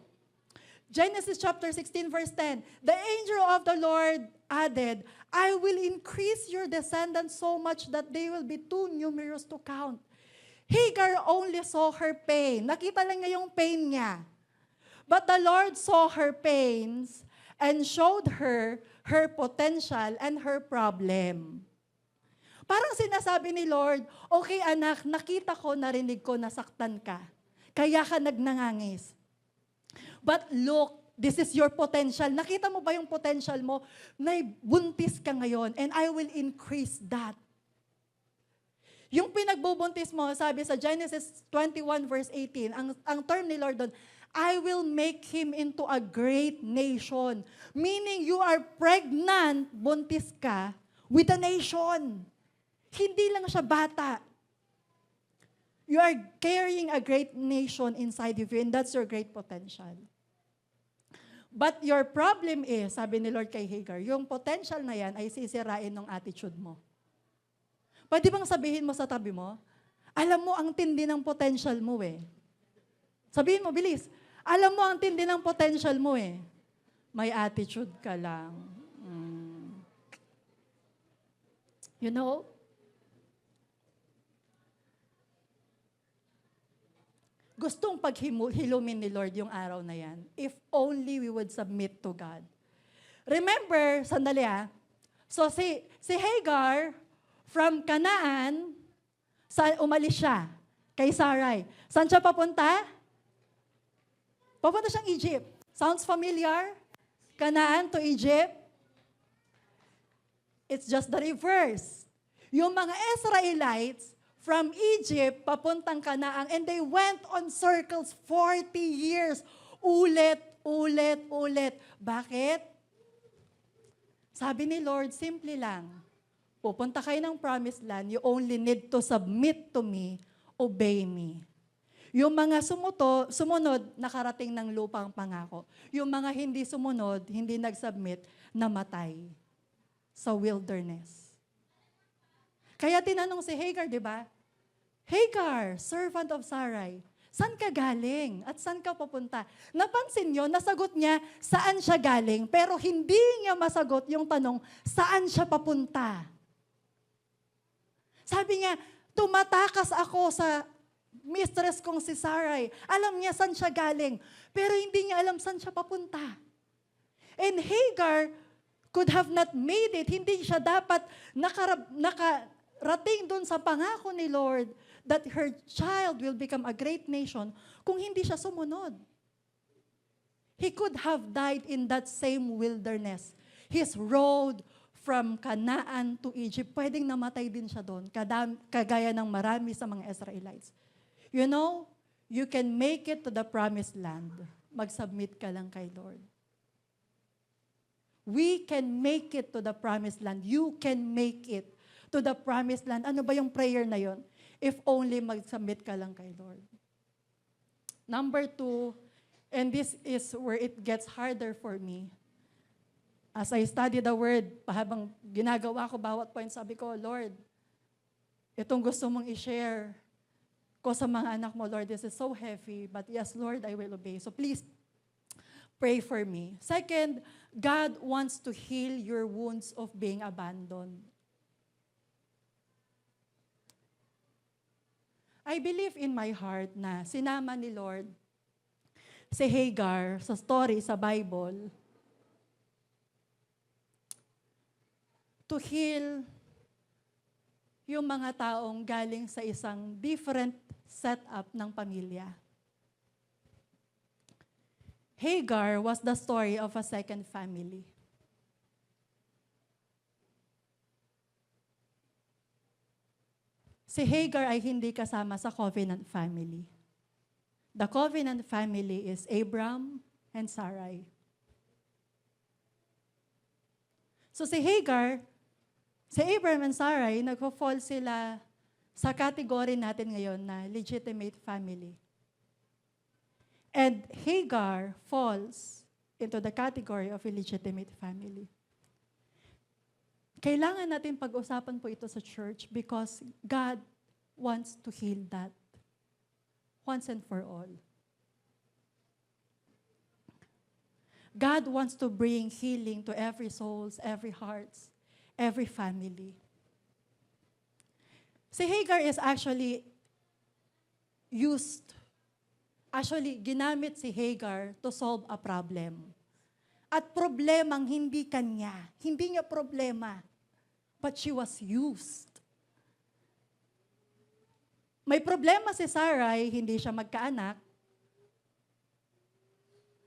Genesis chapter 16 verse 10, the angel of the Lord added, I will increase your descendants so much that they will be too numerous to count. Hagar only saw her pain. Nakita lang niya yung pain niya. But the Lord saw her pains and showed her her potential and her problem. Parang sinasabi ni Lord, okay anak, nakita ko, narinig ko, nasaktan ka. Kaya ka nagnangangis. But look, this is your potential. Nakita mo ba yung potential mo? Buntis ka ngayon and I will increase that. Yung pinagbubuntis mo, sabi sa Genesis 21 verse 18, ang term ni Lord doon, I will make him into a great nation. Meaning you are pregnant, buntis ka, with a nation. Hindi lang siya bata. You are carrying a great nation inside of you and that's your great potential. But your problem is, sabi ni Lord kay Hagar, yung potential na yan ay sisirain ng attitude mo. Pwede bang sabihin mo sa tabi mo, alam mo ang tindi ng potential mo eh. Sabihin mo, bilis. Alam mo ang tindi ng potential mo eh. May attitude ka lang. You know? Gustong paghilumin ni Lord yung araw na yan. If only we would submit to God. Remember, sandali So si Hagar, from Canaan, umalis siya kay Sarai. Saan siya papunta? Papunta siyang Egypt. Sounds familiar? Canaan to Egypt? It's just the reverse. Yung mga Israelites, from Egypt, papuntang Canaan, and they went on circles 40 years. Ulit, ulit, ulit. Bakit? Sabi ni Lord, simple lang. Pupunta kayo ng promised land, you only need to submit to me, obey me. Yung mga sumunod, nakarating ng lupang pangako. Yung mga hindi sumunod, hindi nag-submit, namatay sa wilderness. Kaya tinanong si Hagar, di ba? Hagar, servant of Sarai, saan ka galing at saan ka papunta? Napansin nyo, nasagot niya saan siya galing, pero hindi niya masagot yung tanong, saan siya papunta? Sabi niya, tumatakas ako sa mistress kong si Sarai. Alam niya saan siya galing, pero hindi niya alam saan siya papunta. And Hagar could have not made it. Hindi siya dapat nakarating doon sa pangako ni Lord that her child will become a great nation kung hindi siya sumunod. He could have died in that same wilderness. His road from Canaan to Egypt, pwedeng namatay din siya doon, kagaya ng marami sa mga Israelites. You know, you can make it to the promised land. Mag-submit ka lang kay Lord. We can make it to the promised land. You can make it to the promised land. Ano ba yung prayer na yon? If only mag-submit ka lang kay Lord. Number 2, and this is where it gets harder for me. As I study the Word, habang ginagawa ko bawat point, sabi ko, Lord, itong gusto mong i-share ko sa mga anak mo, Lord, this is so heavy, but yes, Lord, I will obey. So please, pray for me. Second, God wants to heal your wounds of being abandoned. I believe in my heart na sinama ni Lord si Hagar sa story sa Bible to heal yung mga taong galing sa isang different setup ng pamilya. Hagar was the story of a second family. Si Hagar ay hindi kasama sa covenant family. The covenant family is Abram and Sarai. So si Abram and Sarai, nagpo-fall sila sa category natin ngayon na legitimate family. And Hagar falls into the category of illegitimate family. Kailangan natin pag-usapan po ito sa church because God wants to heal that once and for all. God wants to bring healing to every souls, every hearts, every family. Si Hagar is ginamit si Hagar to solve a problem. At problemang hindi kanya, hindi niya problema, but she was used. May problema si Sarai, hindi siya magkaanak.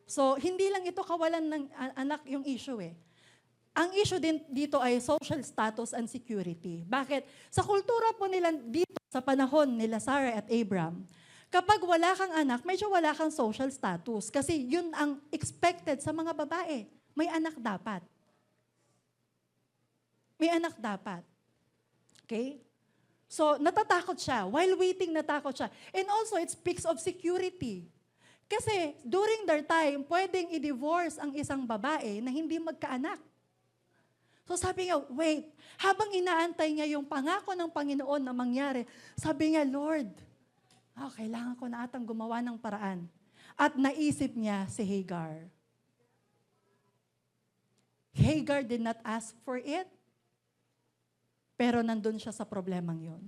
So, hindi lang ito kawalan ng anak yung issue eh. Ang issue din dito ay social status and security. Bakit? Sa kultura po nila dito, sa panahon nila Sarah at Abram, kapag wala kang anak, medyo wala kang social status. Kasi yun ang expected sa mga babae. May anak dapat. May anak dapat. Okay? So, natatakot siya. While waiting, natakot siya. And also, it speaks of security. Kasi during their time, pwedeng i-divorce ang isang babae na hindi magkaanak. So sabi niya, wait, habang inaantay niya yung pangako ng Panginoon na mangyari, sabi niya, Lord, kailangan ko na atang gumawa ng paraan. At naisip niya si Hagar. Hagar did not ask for it, pero nandun siya sa problemang yon.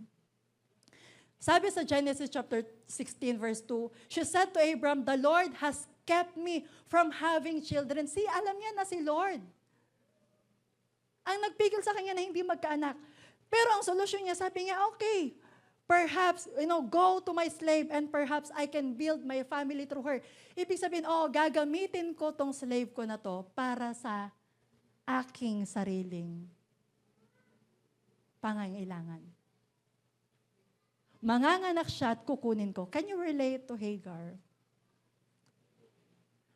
Sabi sa Genesis chapter 16 verse 2, she said to Abram, the Lord has kept me from having children. See, alam niya na si Lord. Ang nagpigil sa kanya na hindi magkaanak. Pero ang solusyon niya, sabi niya, okay, perhaps, go to my slave and perhaps I can build my family through her. Ibig sabihin, gagamitin ko tong slave ko na to para sa aking sariling pangangailangan. Manganganak siya at kukunin ko. Can you relate to Hagar?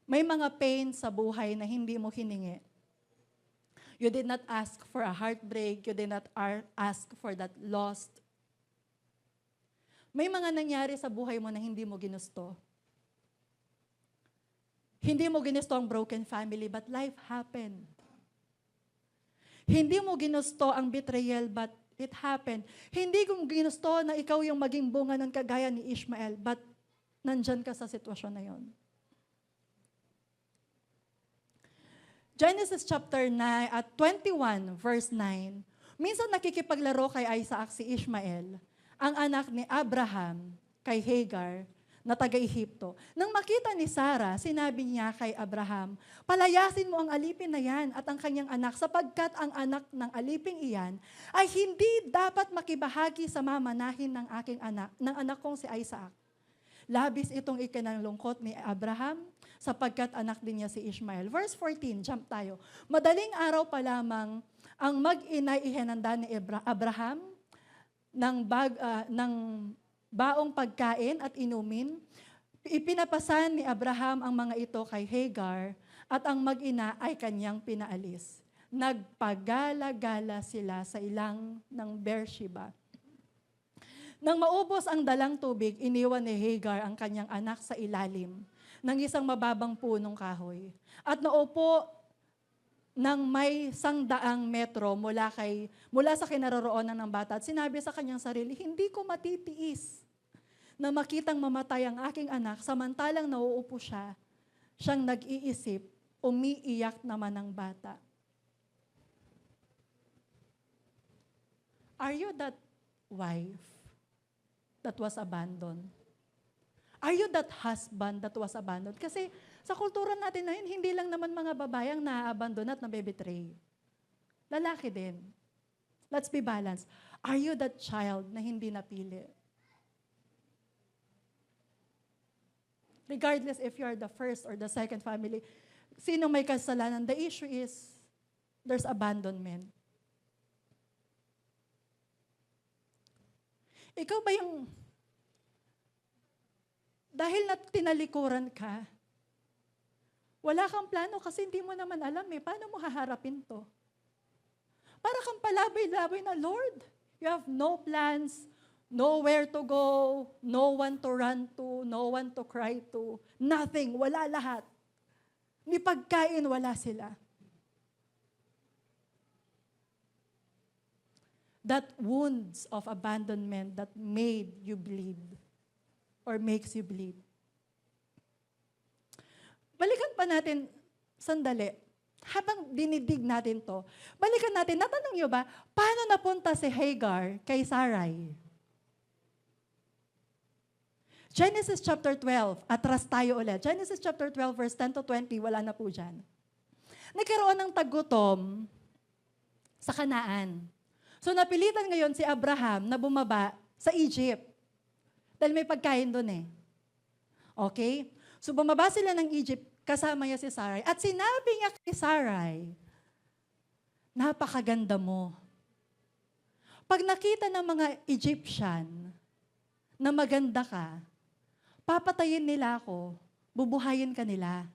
May mga pain sa buhay na hindi mo hiningi. You did not ask for a heartbreak. You did not ask for that loss. May mga nangyari sa buhay mo na hindi mo ginusto. Hindi mo ginusto ang broken family, but life happened. Hindi mo ginusto ang betrayal, but it happened. Hindi mo ginusto na ikaw yung maging bunga ng kagaya ni Ishmael, but nandyan ka sa sitwasyon na yon. Genesis chapter 9 at 21 verse 9. Minsan nakikipaglaro kay Isaac si Ishmael, ang anak ni Abraham kay Hagar na taga-Ehipto. Nang makita ni Sarah, sinabi niya kay Abraham, "Palayasin mo ang alipin na yan at ang kanyang anak sapagkat ang anak ng aliping iyan ay hindi dapat makibahagi sa mamanahin ng anak kong si Isaac." Labis itong ikinalungkot ni Abraham sapagkat anak din niya si Ishmael. Verse 14, jump tayo. Madaling araw pa lamang ang mag-inay ihinanda ni Abraham ng baong pagkain at inumin. Ipinapasan ni Abraham ang mga ito kay Hagar at ang mag-ina ay kanyang pinaalis. Nagpagala-gala sila sa ilang ng Beersheba. Nang maubos ang dalang tubig, iniwan ni Hagar ang kanyang anak sa ilalim ng isang mababang punong kahoy. At naupo ng may 100 metro mula sa kinaroroonan ng bata at sinabi sa kanyang sarili, "Hindi ko matitiis na makitang mamatay ang aking anak samantalang nauupo siya. Siyang nag-iisip, umiiyak naman ang bata." Are you that wife that was abandoned? Are you that husband that was abandoned? Kasi sa kultura natin na yun, hindi lang naman mga babae ang na-abandon at nabebetray. Lalaki din. Let's be balanced. Are you that child na hindi napili? Regardless if you are the first or the second family, sino may kasalanan, the issue is there's abandonment. Ikaw ba yung dahil na tinalikuran ka, wala kang plano kasi hindi mo naman alam paano mo haharapin to? Para kang palabay-labay na, Lord, you have no plans, nowhere to go, no one to run to, no one to cry to, nothing, wala lahat. Ni pagkain, wala sila. That wounds of abandonment that made you bleed or makes you bleed. Balikan pa natin sandali. Habang dinidig natin to, balikan natin, natanong nyo ba, paano napunta si Hagar kay Sarai? Genesis chapter 12, atras tayo ulit. Genesis chapter 12, verse 10 to 20, wala na po dyan. Nagkaroon ng tagutom sa Kanaan. So napilitan ngayon si Abraham na bumaba sa Egypt. Dahil may pagkain doon eh. Okay? So bumaba sila ng Egypt, kasama niya si Sarai. At sinabi niya kay Sarai, "Napakaganda mo." Pag nakita ng mga Egyptian na maganda ka, papatayin nila ako, bubuhayin ka nila.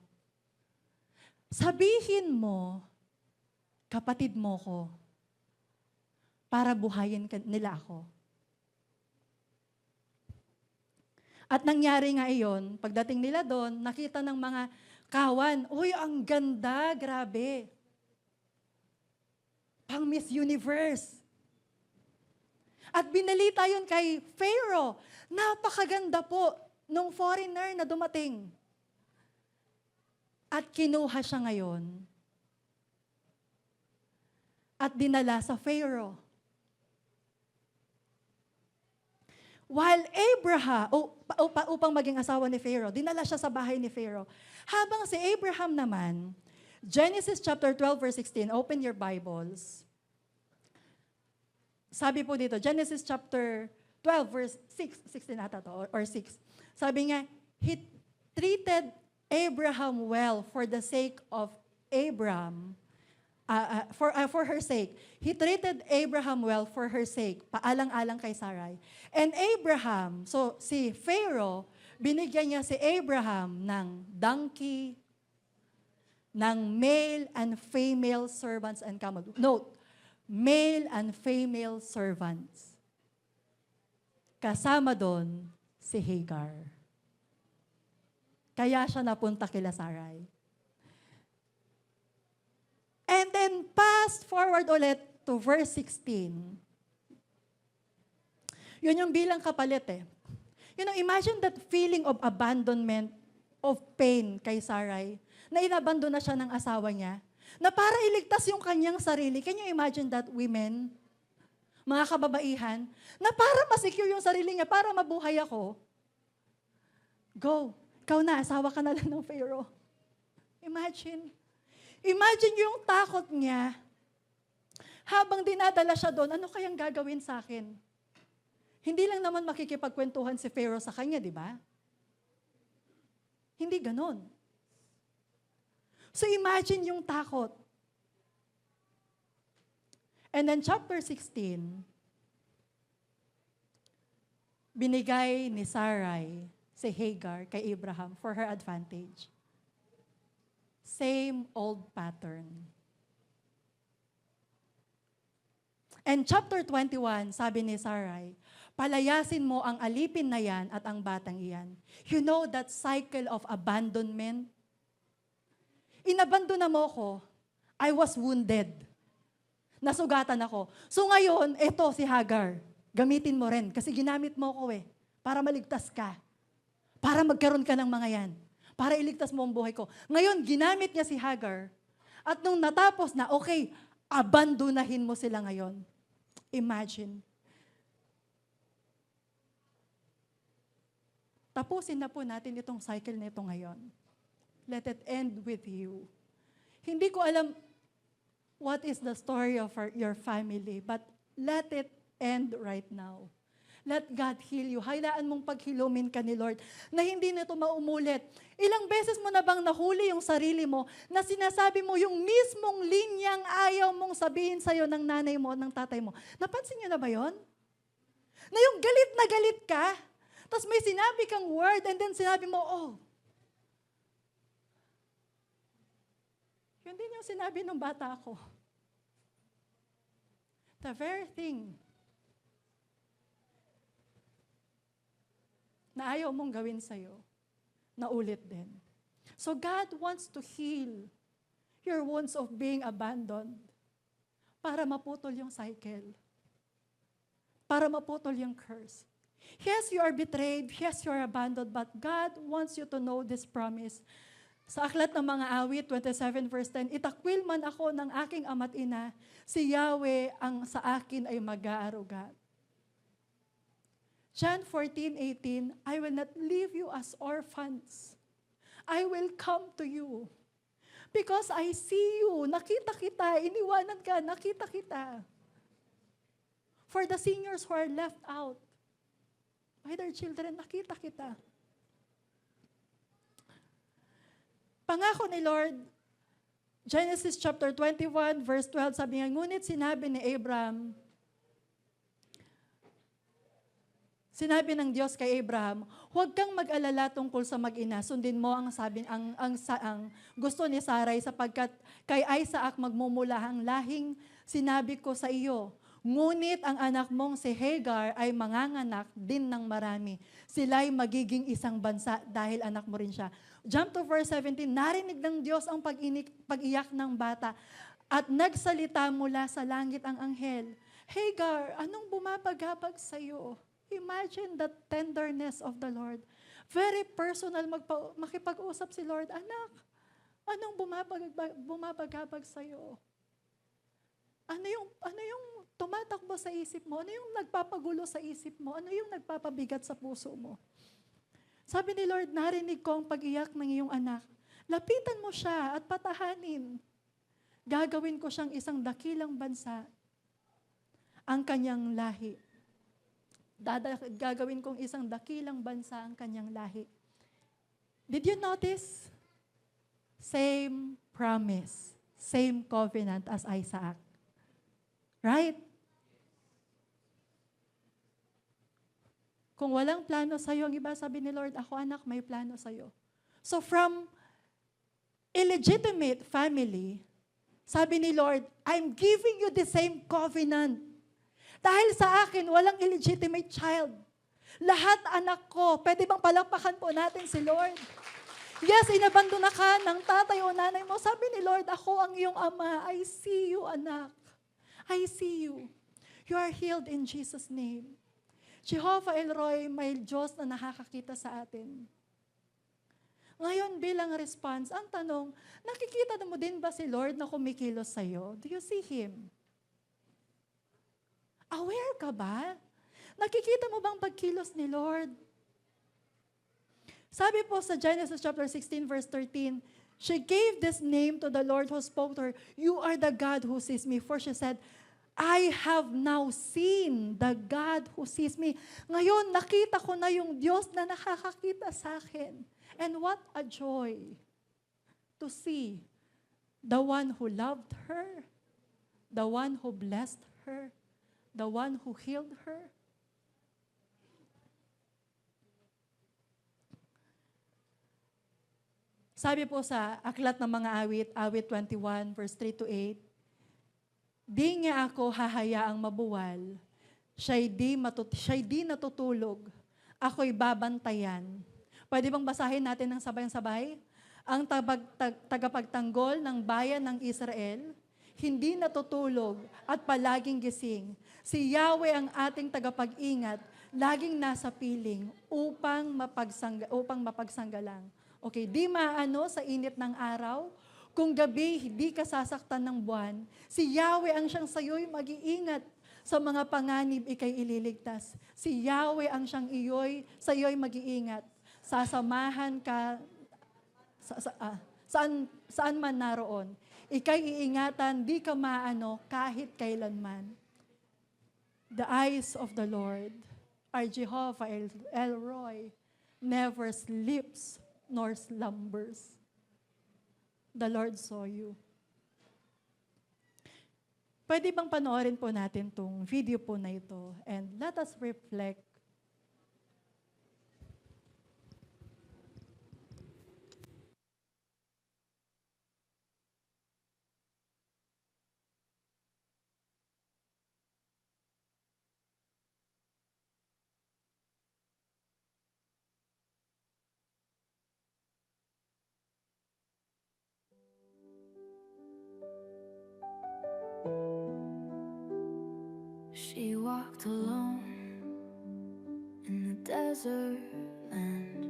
Sabihin mo, kapatid mo ko, para buhayin nila ako. At nangyari nga iyon, pagdating nila doon, nakita ng mga kawan, "Uy, ang ganda, grabe. Pang Miss Universe." At binalita yun kay Pharaoh, "Napakaganda po nung foreigner na dumating." At kinuha siya ngayon. At dinala sa Pharaoh. While Abraham, upang maging asawa ni Pharaoh, dinala siya sa bahay ni Pharaoh. Habang si Abraham naman, Genesis chapter 12 verse 16, open your Bibles. Sabi po dito, Genesis chapter 12 verse 16 ata to, or 6. Sabi nga, "He treated Abraham well for the sake of Abraham for her sake. He treated Abraham well for her sake, paalang-alang kay Sarai. And Abraham, so si Pharaoh, binigyan niya si Abraham ng donkey, ng male and female servants and camel. Note, male and female servants. Kasama doon si Hagar. Kaya siya napunta kila Sarai. And then fast forward ulit to verse 16. Yun yung bilang kapalit eh. Imagine that feeling of abandonment, of pain kay Sarai, na inabandon na siya ng asawa niya, na para iligtas yung kanyang sarili. Can you imagine that, women? Mga kababaihan, na para masecure yung sarili niya, para mabuhay ako. Go. Ikaw na, asawa ka na lang ng Pharaoh. Imagine. Imagine yung takot niya. Habang dinadala siya doon, ano kayang gagawin sa akin? Hindi lang naman makikipagkwentuhan si Pharaoh sa kanya, di ba? Hindi ganon. So imagine yung takot. And then chapter 16, binigay ni Sarai si Hagar kay Abraham for her advantage. Same old pattern. And chapter 21, sabi ni Sarai, palayasin mo ang alipin na yan at ang batang iyan. You know that cycle of abandonment? Inabandona mo ko, I was wounded. Nasugatan ako. So ngayon, eto si Hagar, gamitin mo rin kasi ginamit mo ko para maligtas ka. Para magkaroon ka ng mga yan. Para iligtas mo ang buhay ko. Ngayon, ginamit niya si Hagar. At nung natapos na, okay, abandonahin mo sila ngayon. Imagine. Tapusin na po natin itong cycle nito ngayon. Let it end with you. Hindi ko alam what is the story of your family, but let it end right now. Let God heal you. Hayaan mong paghilumin ka ni Lord na hindi na ito maumulit. Ilang beses mo na bang nahuli yung sarili mo na sinasabi mo yung mismong linyang ayaw mong sabihin sa'yo ng nanay mo, ng tatay mo? Napansin niyo na ba yon? Na yung galit na galit ka, tapos may sinabi kang word and then sinabi mo, oh. Yun din yung sinabi ng bata ako. The very thing na ayaw mong gawin sa'yo, naulit din. So God wants to heal your wounds of being abandoned para maputol yung cycle. Para maputol yung curse. Yes, you are betrayed. Yes, you are abandoned. But God wants you to know this promise. Sa Aklat ng Mga Awit, 27 verse 10, itakwil man ako ng aking ama't ina, si Yahweh ang sa akin ay mag-aaruga. John 14:18, I will not leave you as orphans. I will come to you. Because I see you, nakita kita, iniwanan ka, nakita kita. For the seniors who are left out by their children, nakita kita. Pangako ni Lord, Genesis chapter 21, verse 12, sabi nga, ngunit sinabi ni Abraham, sinabi ng Diyos kay Abraham, huwag kang mag-alala tungkol sa mag-ina. Sundin mo ang gusto ni Sarai sapagkat kay Isaac magmumula ang lahing sinabi ko sa iyo. Ngunit ang anak mong si Hagar ay manganganak din ng marami. Sila'y magiging isang bansa dahil anak mo rin siya. Jump to verse 17. Narinig ng Diyos ang pag-iyak ng bata at nagsalita mula sa langit ang anghel. Hagar, anong bumabagabag sa iyo? Imagine the tenderness of the Lord. Very personal makipag-usap si Lord. Anak, anong bumabagabag sa'yo? Ano yung tumatakbo sa isip mo? Ano yung nagpapagulo sa isip mo? Ano yung nagpapabigat sa puso mo? Sabi ni Lord, narinig ko ang pag-iyak ng iyong anak. Lapitan mo siya at patahanin. Gagawin ko siyang isang dakilang bansa. Ang kanyang lahi. Gagawin kong isang dakilang bansa ang kanyang lahi. Did you notice? Same promise. same covenant as Isaac. Right? Kung walang plano sa'yo, ang iba sabi ni Lord, ako anak, may plano sa'yo. So from illegitimate family, sabi ni Lord, I'm giving you the same covenant. Dahil sa akin, walang illegitimate child. Lahat anak ko. Pwede bang palakpakan po natin si Lord? Yes, inabandona ka ng tatay o nanay mo. Sabi ni Lord, ako ang iyong ama. I see you, anak. I see you. You are healed in Jesus' name. Jehovah El Roi, may Diyos na nakakakita sa atin. Ngayon bilang response, ang tanong, nakikita mo din ba si Lord na kumikilos sa'yo? Do you see Him? Aware ka ba? Nakikita mo bang pagkilos ni Lord? Sabi po sa Genesis chapter 16 verse 13, she gave this name to the Lord who spoke to her, you are the God who sees me. For she said, I have now seen the God who sees me. Ngayon, nakita ko na yung Diyos na nakakakita sa akin. And what a joy to see the one who loved her, the one who blessed her, the one who healed her. Sabi po sa Aklat ng Mga Awit, Awit 21, verse 3 to 8, di niya ako hahayaang mabuwal, siya'y di natutulog, ako'y babantayan. Pwede bang basahin natin ng sabay-sabay? Ang tagapagtanggol ng bayan ng Israel, hindi natutulog at palaging gising. Si Yahweh ang ating tagapag-ingat, laging nasa piling upang mapagsanggalang. Okay, di maano sa init ng araw, kung gabi hindi ka sasaktan ng buwan, si Yahweh ang siyang sayo'y mag-iingat, sa mga panganib ikay ililigtas. Si Yahweh ang siyang sayo'y mag-iingat. Sasamahan ka saan man naroon. Ikay iingatan, di ka maano kahit kailanman. The eyes of the Lord are Jehovah El Roi, never sleeps nor slumbers. The Lord saw you. Pwede bang panoorin po natin tong video po na ito and let us reflect. She walked alone in the desert land,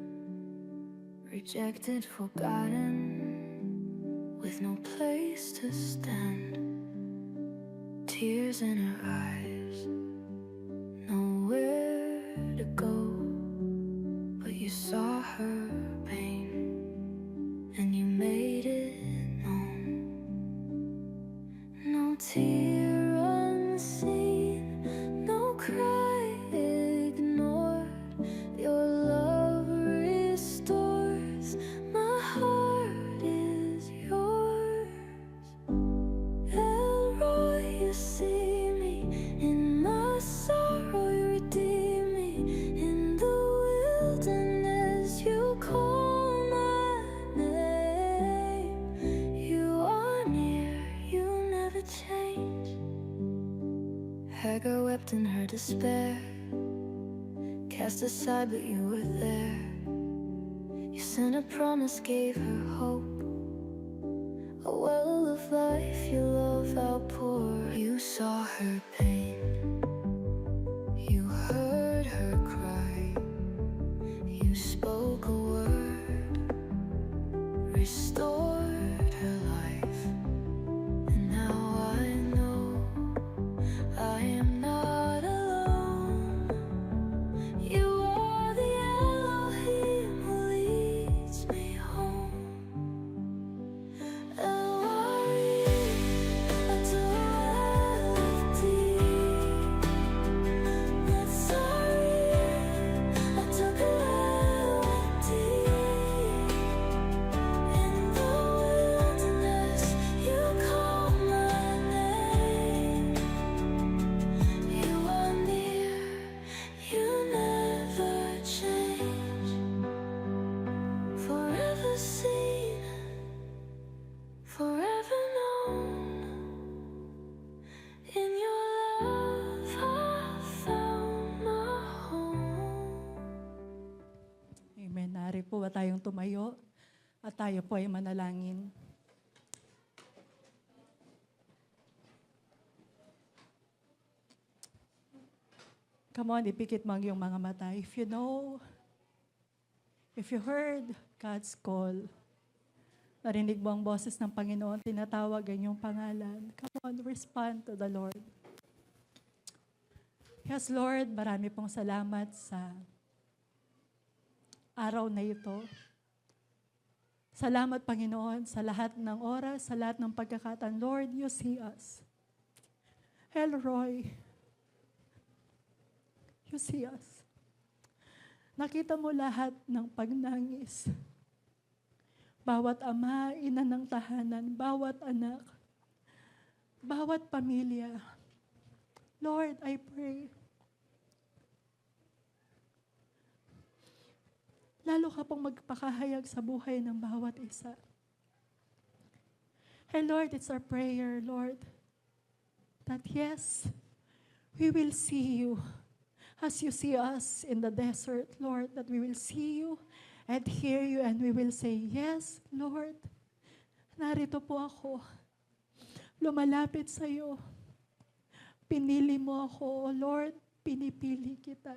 rejected, forgotten, with no place to stand. Tears in her eyes, nowhere to go, but you saw her pain and you made it known. No tear unseen, no cry ignored, your love restores, my heart is yours. El Roi, you see me in my sorrow, you redeem me in the wilderness, you call my name. You are near, you never change. Hagar wept in her despair, cast aside but you were there. You sent a promise, gave her hope, a well of life, your love outpour. You saw her pain, you heard her cry, you spoke a word, restored her life. And now I know I am not alone. You are the Elohim who leads me home. El Roi, Adonai, dalawa tayong tumayo at tayo po ay manalangin. Come on, ipikit mo ang iyong mga mata. If you heard God's call, narinig mo ang boses ng Panginoon, tinatawag ang iyong pangalan. Come on, respond to the Lord. Yes, Lord, marami pong salamat sa araw na ito. Salamat, Panginoon, sa lahat ng oras, sa lahat ng pagkakataon. Lord, you see us. Elroy, you see us. Nakita mo lahat ng pagnangis. Bawat ama, ina ng tahanan, bawat anak, bawat pamilya. Lord, I pray. Lalo ka pong magpakahayag sa buhay ng bawat isa. And Lord, it's our prayer, Lord, that yes, we will see you as you see us in the desert, Lord, that we will see you and hear you and we will say, yes, Lord, narito po ako. Lumalapit sa iyo. Pinili mo ako, Lord, pinipili kita.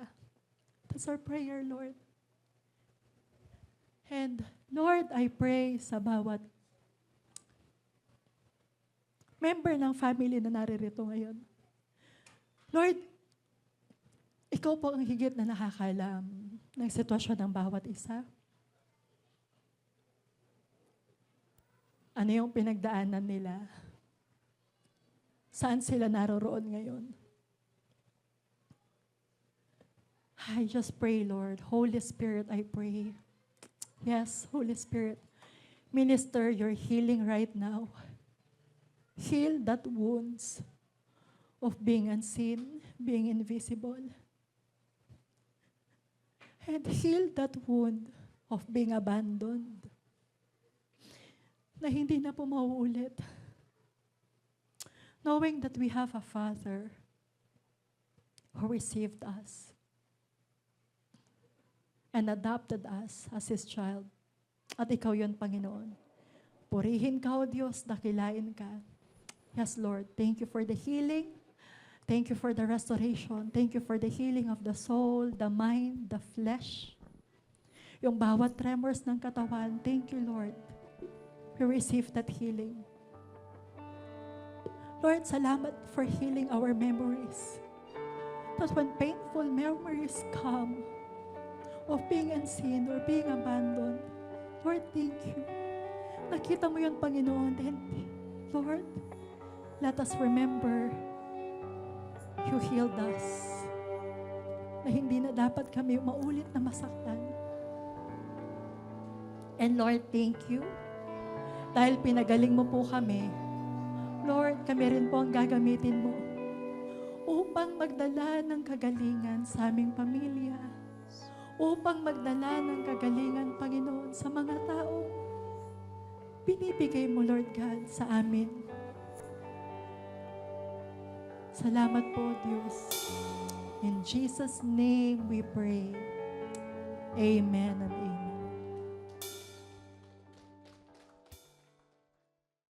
That's our prayer, Lord. And Lord, I pray sa bawat member ng family na naririto ngayon. Lord, ikaw po ang higit na nakakalam ng sitwasyon ng bawat isa. Ano yung pinagdaanan nila? Saan sila naroroon ngayon? I just pray, Lord. Holy Spirit, I pray. Yes, Holy Spirit, minister your healing right now. Heal that wounds of being unseen, being invisible. And heal that wound of being abandoned, na hindi na po mauulit. Knowing that we have a Father who received us and adopted us as His child. At ikaw yun, Panginoon. Purihin ka, O Diyos, dakilain ka. Yes, Lord, thank you for the healing. Thank you for the restoration. Thank you for the healing of the soul, the mind, the flesh. Yung bawat tremors ng katawan, thank you, Lord. We receive that healing. Lord, salamat for healing our memories. That when painful memories come, of being unseen or being abandoned. Lord, thank you. Nakita mo yun, Panginoon. And Lord, let us remember you healed us. Na hindi na dapat kami maulit na masaktan. And Lord, thank you. Dahil pinagaling mo po kami, Lord, kami rin po ang gagamitin mo upang magdala ng kagalingan sa aming pamilya, upang magdala ng kagalingan, Panginoon, sa mga tao binibigay mo, Lord God, sa amin. Salamat po, Diyos. In Jesus' name we pray. Amen and